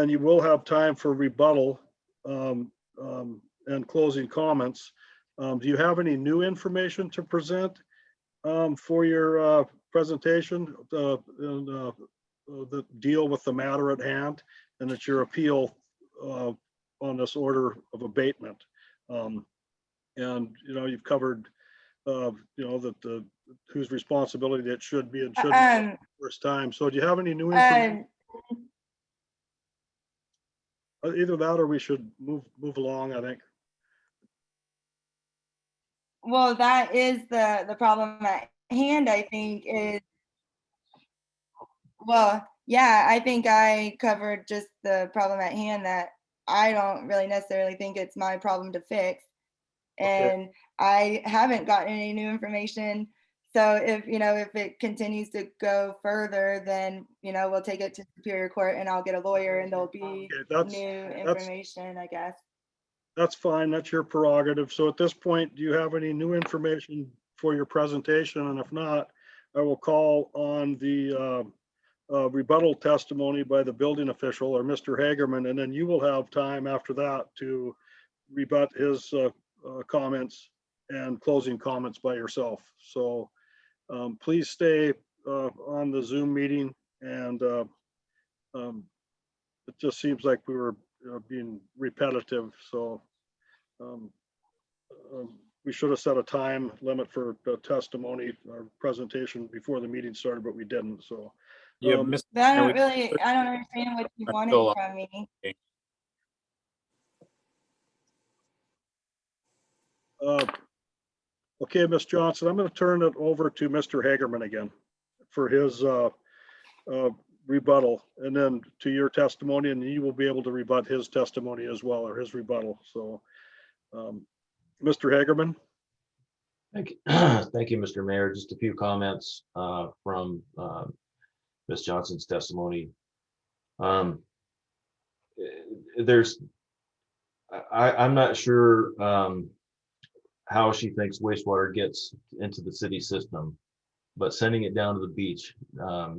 you will have time for rebuttal and closing comments. Do you have any new information to present for your presentation that deal with the matter at hand, and it's your appeal on this order of abatement? And you know, you've covered you know, that whose responsibility it should be and shouldn't be first time. So do you have any new information? Either that or we should move along, I think. Well, that is the problem at hand, I think, is, well, yeah, I think I covered just the problem at hand, that I don't really necessarily think it's my problem to fix. And I haven't gotten any new information. So if, you know, if it continues to go further, then, you know, we'll take it to Superior Court and I'll get a lawyer and there'll be new information, I guess. That's fine. That's your prerogative. So at this point, do you have any new information for your presentation? And if not, I will call on the rebuttal testimony by the building official or Mr. Hagerman, and then you will have time after that to rebut his comments and closing comments by yourself. So please stay on the Zoom meeting, and it just seems like we were being repetitive. So we should have set a time limit for the testimony or presentation before the meeting started, but we didn't. So But I don't understand what you wanted from me. Okay, Ms. Johnson, I'm going to turn it over to Mr. Hagerman again for his rebuttal, and then to your testimony, and you will be able to rebut his testimony as well, or his rebuttal. So, Mr. Hagerman. Thank you. Thank you, Mr. Mayor. Just a few comments from Ms. Johnson's testimony. I'm not sure how she thinks wastewater gets into the city system, but sending it down to the beach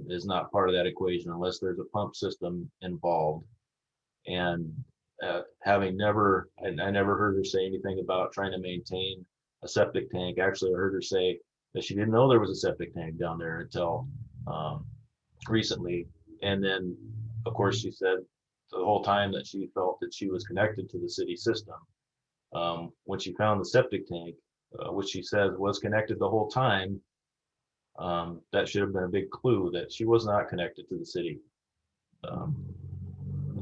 is not part of that equation unless there's a pump system involved. And having never, I never heard her say anything about trying to maintain a septic tank. Actually, I heard her say that she didn't know there was a septic tank down there until recently. And then, of course, she said the whole time that she felt that she was connected to the city system. When she found the septic tank, which she said was connected the whole time, that should have been a big clue that she was not connected to the city.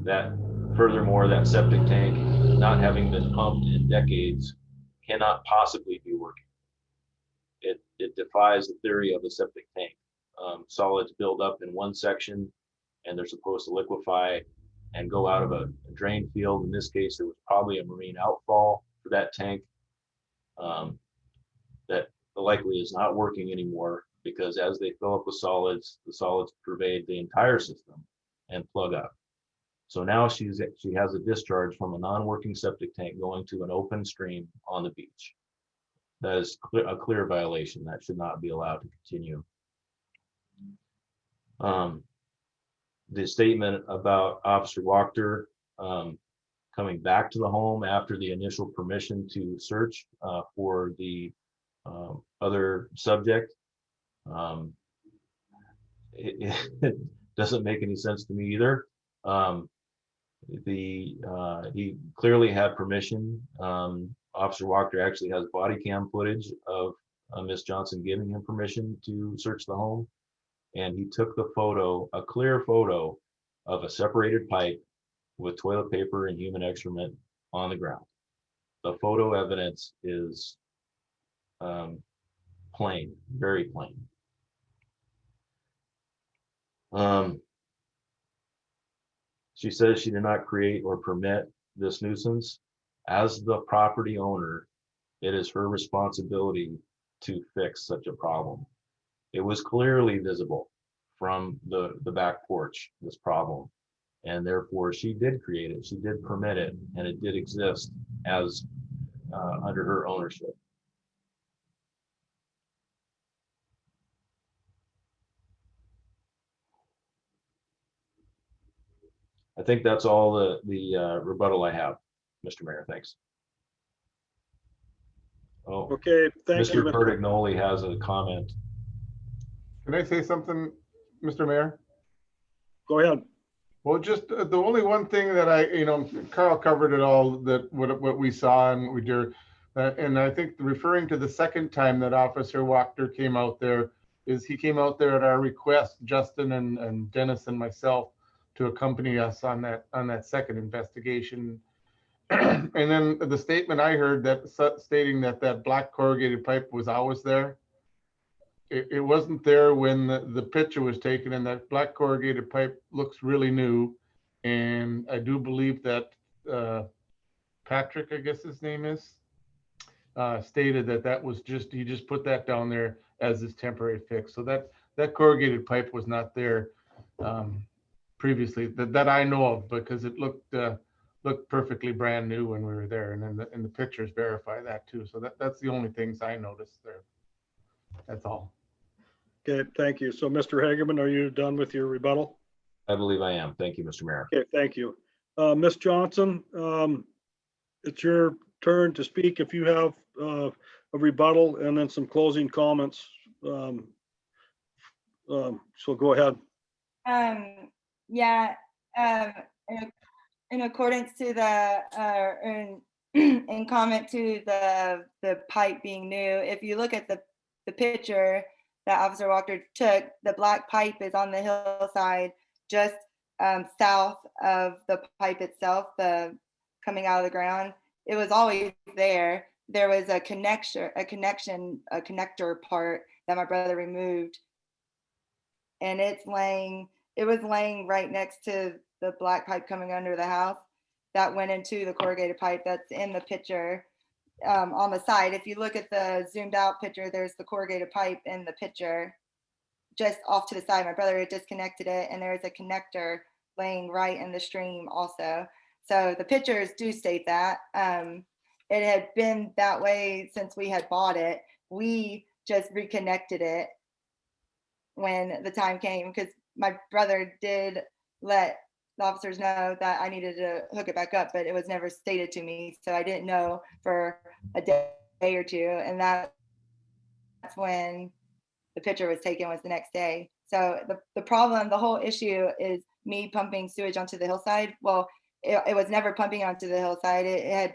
That furthermore, that septic tank, not having been pumped in decades, cannot possibly be working. It defies the theory of a septic tank. Solids build up in one section and they're supposed to liquefy and go out of a drain field. In this case, there was probably a marine outfall for that tank that likely is not working anymore, because as they fill up with solids, the solids pervade the entire system and plug up. So now she has a discharge from a non-working septic tank going to an open stream on the beach. That is a clear violation. That should not be allowed to continue. The statement about Officer Wachter coming back to the home after the initial permission to search for the other subject, it doesn't make any sense to me either. He clearly had permission. Officer Wachter actually has body cam footage of Miss Johnson giving him permission to search the home, and he took the photo, a clear photo of a separated pipe with toilet paper and human excrement on the ground. The photo evidence is plain, very plain. She says she did not create or permit this nuisance. As the property owner, it is her responsibility to fix such a problem. It was clearly visible from the back porch, this problem, and therefore she did create it, she did permit it, and it did exist as under her ownership. I think that's all the rebuttal I have, Mr. Mayor. Thanks. Oh, Okay, thank you. Mr. Bertignoli has a comment. Can I say something, Mr. Mayor? Go ahead. Well, just the only one thing that Carl covered it all, that what we saw and we did, and I think referring to the second time that Officer Wachter came out there, is he came out there at our request, Justin and Dennis and myself, to accompany us on that second investigation. And then the statement I heard stating that black corrugated pipe was always there. It wasn't there when the picture was taken, and that black corrugated pipe looks really new. And I do believe that Patrick, I guess his name is, stated that was he just put that down there as his temporary fix. So that corrugated pipe was not there previously that I know of, because it looked perfectly brand new when we were there, and then the pictures verify that too. So that's the only things I noticed there. That's all. Okay, thank you. So Mr. Hagerman, are you done with your rebuttal? I believe I am. Thank you, Mr. Mayor. Okay, thank you. Ms. Johnson, it's your turn to speak if you have a rebuttal and then some closing comments. So go ahead. Yeah, in accordance to the, in comment to the pipe being new, if you look at the picture that Officer Wachter took, the black pipe is on the hillside just south of the pipe itself, coming out of the ground. It was always there. There was a connector part that my brother removed, and it was laying right next to the black pipe coming under the house that went into the corrugated pipe that's in the picture. On the side, if you look at the zoomed out picture, there's the corrugated pipe in the picture just off to the side. My brother had disconnected it, and there's a connector laying right in the stream also. So the pictures do state that. It had been that way since we had bought it. We just reconnected it when the time came, because my brother did let the officers know that I needed to hook it back up, but it was never stated to me. So I didn't know for a day or two. And that's that's when the picture was taken, was the next day. So the problem, the whole issue is me pumping sewage onto the hillside. Well, it was never pumping onto the hillside. It had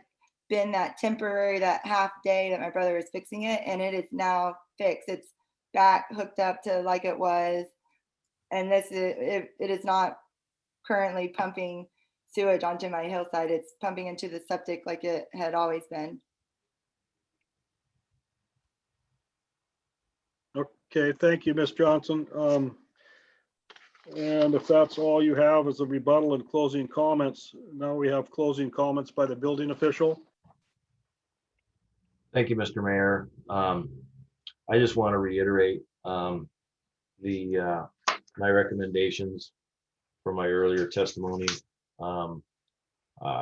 been that temporary, that half day that my brother was fixing it, and it is now fixed. It's back hooked up to like it was. And this is, it is not currently pumping sewage onto my hillside. It's pumping into the septic like it had always been. Okay, thank you, Ms. Johnson. And if that's all you have is a rebuttal and closing comments, now we have closing comments by the building official. Thank you, Mr. Mayor. I just want to reiterate my recommendations from my earlier testimony.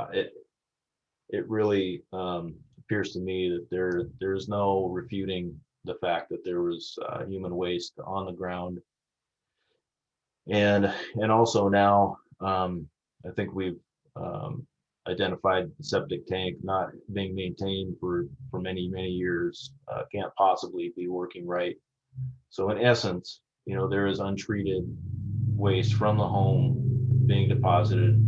It really appears to me that there's no refuting the fact that there was human waste on the ground. And also now, I think we've identified the septic tank not being maintained for many years, can't possibly be working right. So in essence, there is untreated waste from the home being deposited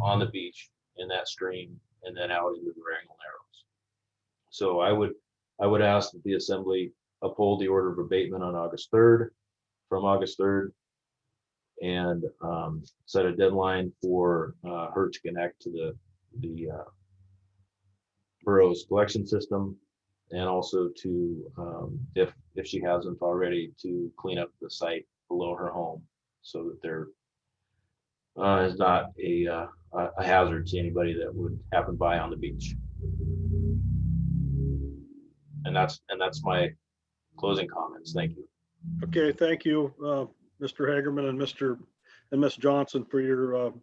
on the beach in that stream and then out into the Wrangell Narrows. So I would ask that the Assembly uphold the order of abatement on August 3rd, from August 3rd, and set a deadline for her to connect to the borough's collection system, and also to, if she hasn't already, to clean up the site below her home so that there is not a hazard to anybody that would happen by on the beach. And that's my closing comments. Thank you. Okay, thank you, Mr. Hagerman and Ms. Johnson for your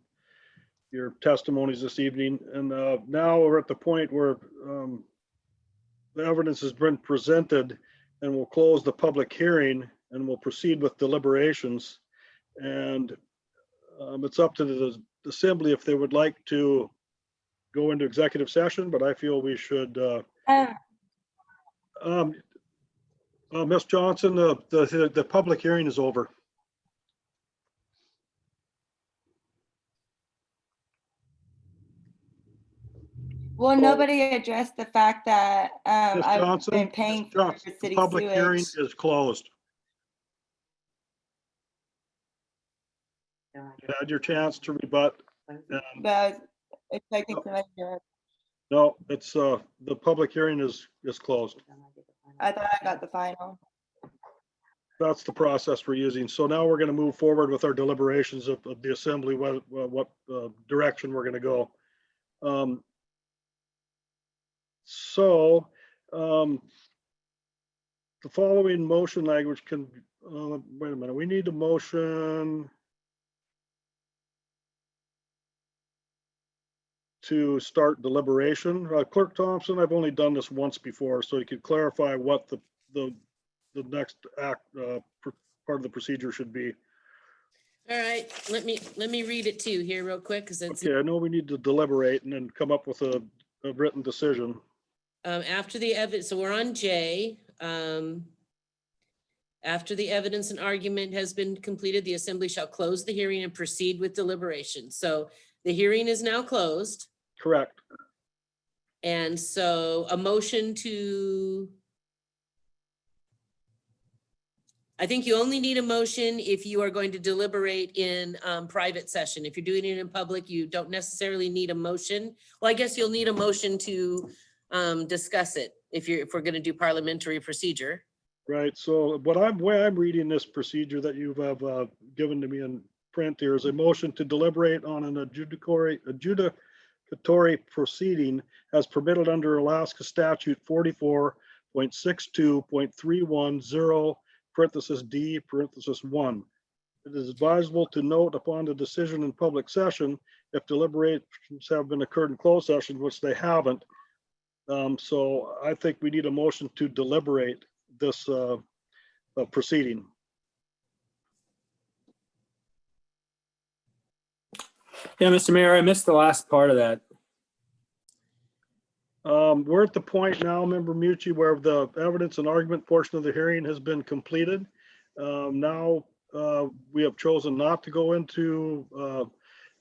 testimonies this evening. And now we're at the point where the evidence has been presented, and we'll close the public hearing and we'll proceed with deliberations. And it's up to the Assembly if they would like to go into executive session, but I feel we should. Ms. Johnson, the public hearing is over. Well, nobody addressed the fact that Ms. I've Johnson, been paying Ms. for Johnson, the city public hearing sewage. is closed. Don't I You get had your chance to rebut. close it? But I was expecting somebody to, No, it's the public hearing is closed. Don't I get the final? I thought I got the final. That's the process we're using. So now we're going to move forward with our deliberations of the Assembly, what direction we're going to go. The following motion language can, wait a minute, we need a motion to start deliberation. Clerk Thompson, I've only done this once before, so you could clarify what the next act, part of the procedure should be. All right, let me read it to you here real quick, because it's Okay, I know we need to deliberate and then come up with a written decision. after the evidence, so we're on J. After the evidence and argument has been completed, the Assembly shall close the hearing and proceed with deliberation. So the hearing is now closed. Correct. And so a motion to, I think you only need a motion if you are going to deliberate in private session. If you're doing it in public, you don't necessarily need a motion. Well, I guess you'll need a motion to discuss it if we're going to do parliamentary procedure. Right. So way I'm reading this procedure that you have given to me in print here is a motion to deliberate on an adjudicatory proceeding as permitted under Alaska Statute 44.62.310 parenthesis D parenthesis 1. It is advisable to note upon the decision in public session if deliberations have been occurred in closed session, which they haven't. So I think we need a motion to deliberate this proceeding. Yeah, Mr. Mayor, I missed the last part of that. We're at the point now, Member Mucci, where the evidence and argument portion of the hearing has been completed. Now, we have chosen not to go into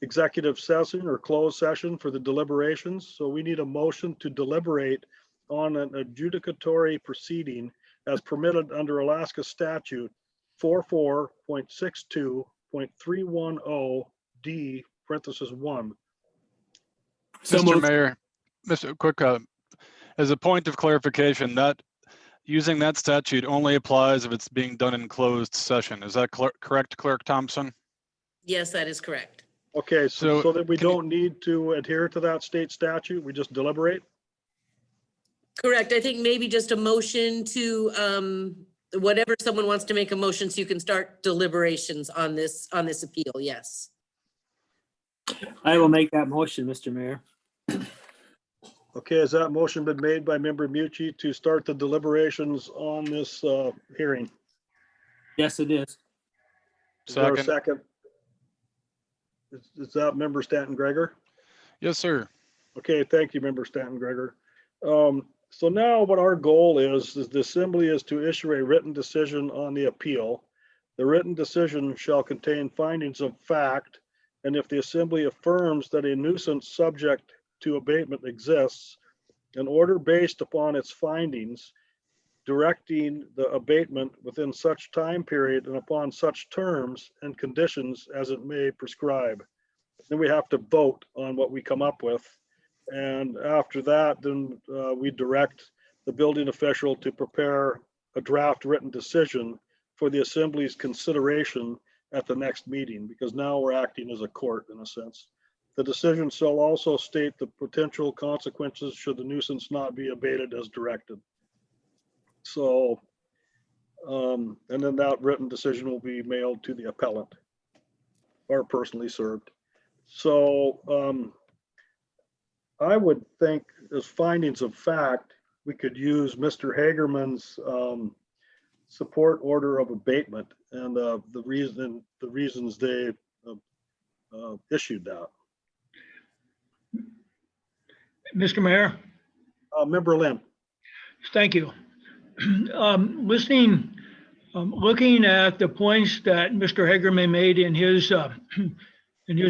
executive session or closed session for the deliberations. So we need a motion to deliberate on an adjudicatory proceeding as permitted under Alaska statute 44.62.310 D(1). So Mr. moved. Mayor, Mr. Quick, as a point of clarification, that using that statute only applies if it's being done in closed session. Is that correct, Clerk Thompson? Yes, that is correct. Okay, so So that we can you- don't need to adhere to that state statute, we just deliberate? Correct. I think maybe just a motion to, whatever someone wants to make a motion so you can start deliberations on this appeal. Yes. I will make that motion, Mr. Mayor. Okay, has that motion been made by Member Mucci to start the deliberations on this hearing? Yes, it is. Is there a Second. second? Is that Member Stanton Gregor? Yes, sir. Okay, thank you, Member Stanton Gregor. So now what our goal is the assembly is to issue a written decision on the appeal. The written decision shall contain findings of fact, and if the assembly affirms that a nuisance subject to abatement exists, an order based upon its findings directing the abatement within such time period and upon such terms and conditions as it may prescribe. Then we have to vote on what we come up with. And after that, then we direct the building official to prepare a draft written decision for the assembly's consideration at the next meeting, because now we're acting as a court in a sense. The decision shall also state the potential consequences should the nuisance not be abated as directed. So, and then that written decision will be mailed to the appellant or personally served. So I would think as findings of fact, we could use Mr. Hagerman's support order of abatement and the reasons they issued that. Mr. Mayor, Member Lynn. thank you. Looking at the points that Mr. Hagerman made in his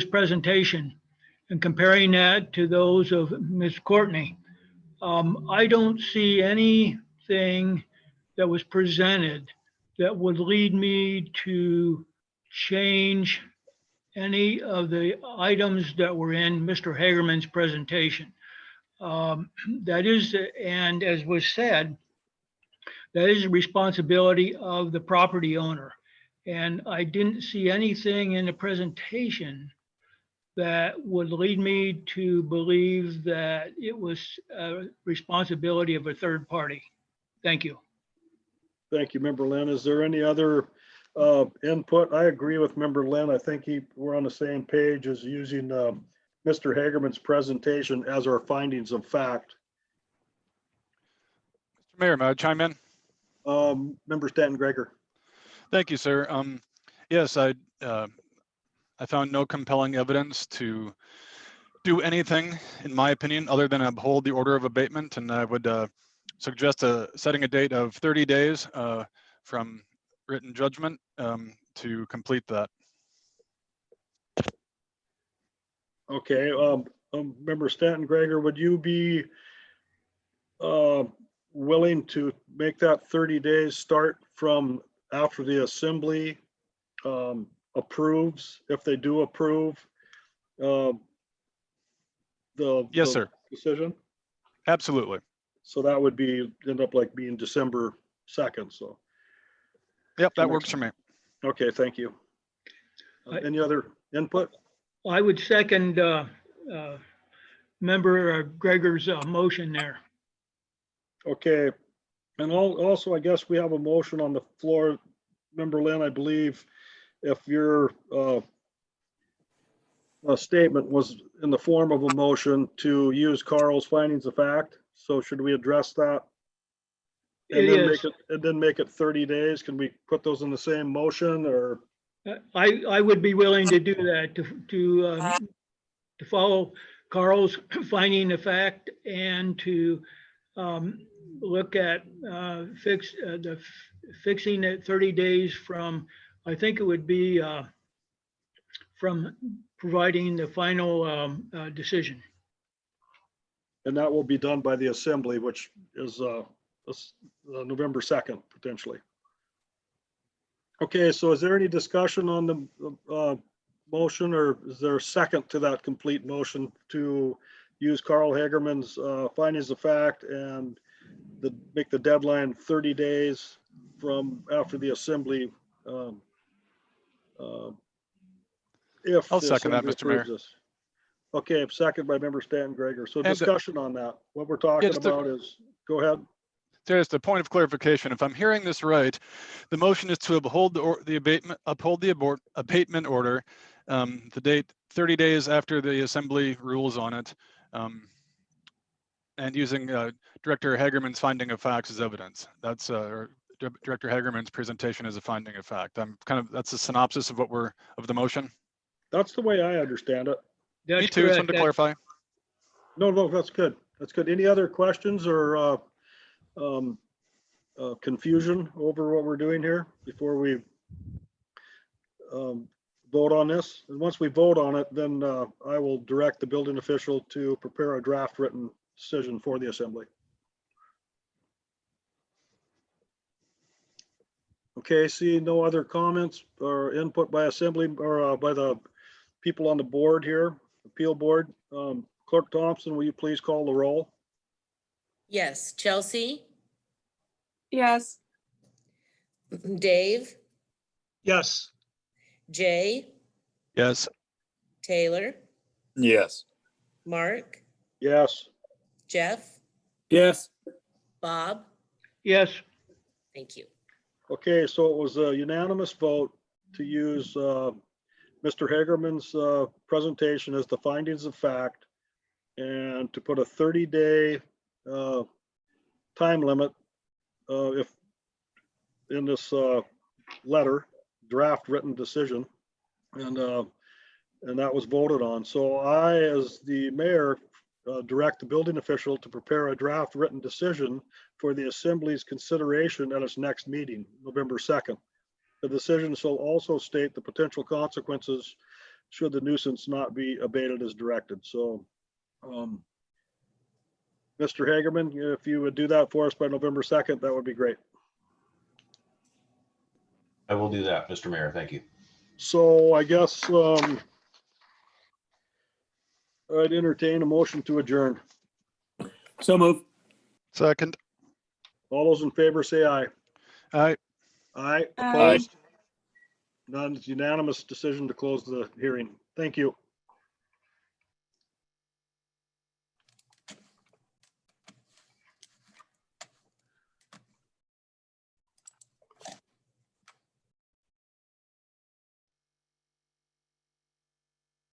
presentation and comparing that to those of Ms. Courtney, I don't see anything that was presented that would lead me to change any of the items that were in Mr. Hagerman's presentation. That is, and as was said, that is the responsibility of the property owner. And I didn't see anything in the presentation that would lead me to believe that it was a responsibility of a third party. Thank you. Thank you, Member Lynn. Is there any other input? I agree with Member Lynn. I think we're on the same page as using Mr. Hagerman's presentation as our findings of fact. Mr. Mayor, may I chime in? Member Stanton Gregor. Thank you, sir. Yes, I found no compelling evidence to do anything, in my opinion, other than uphold the order of abatement. And I would suggest setting a date of 30 days from written judgment to complete that. Okay, Member Stanton Gregor, would you be willing to make that 30 days start from after the assembly approves, if they do approve Yes, sir. Decision? Absolutely. So that would end up like being December 2nd, so. Yep, that works for me. Okay, thank you. Any other input? I would second Member Gregor's motion there. Okay, and also, I guess we have a motion on the floor. Member Lynn, I believe if your statement was in the form of a motion to use Carl's findings of fact, so should we address that? And then make it 30 days. Can we put those in the same motion, or? I would be willing to do that, to follow Carl's finding the fact and to look at fixing it 30 days from, I think it would be from providing the final decision. And that will be done by the assembly, which is November 2nd, potentially. Okay, so is there any discussion on the motion, or is there a second to that complete motion to use Carl Hagerman's findings of fact and make the deadline 30 days from after the assembly? If I'll the second that, assembly Mr. Mayor. approves this. Okay, second by member Stan Gregor. So And, discussion on that. What we're talking just to- about is, go ahead. Just a point of clarification. If I'm hearing this right, the motion is to uphold the abatement order, the date 30 days after the assembly rules on it, and using Director Hagerman's finding of facts as evidence. That's Director Hagerman's presentation as a finding of fact. That's a synopsis of of the motion. That's the way I understand it. That's Me too, just correct. wanted to clarify. No, that's good. That's good. Any other questions or confusion over what we're doing here before we vote on this? And once we vote on it, then I will direct the building official to prepare a draft written decision for the assembly. Okay, see no other comments or input by assembly or by the people on the board here, appeal board. Clerk Thompson, will you please call the roll? Yes, Chelsea, Yes. Dave, Yes. Jay, Yes. Taylor, Yes. Mark, Yes. Jeff, Yes. Bob. Yes, Thank you. Okay, so it was a unanimous vote to use Mr. Hagerman's presentation as the findings of fact and to put a 30-day time limit if in this letter, draft written decision, and that was voted on. So I, as the mayor, direct the building official to prepare a draft written decision for the assembly's consideration at its next meeting, November 2nd. The decision shall also state the potential consequences should the nuisance not be abated as directed. So, Mr. Hagerman, if you would do that for us by November 2nd, that would be great. I will do that, Mr. Mayor. Thank you. So I guess I'd entertain a motion to adjourn. So move. Second. All those in favor say aye. Aye. Aye, Aye. opposed? None. It's unanimous decision to close the hearing. Thank you.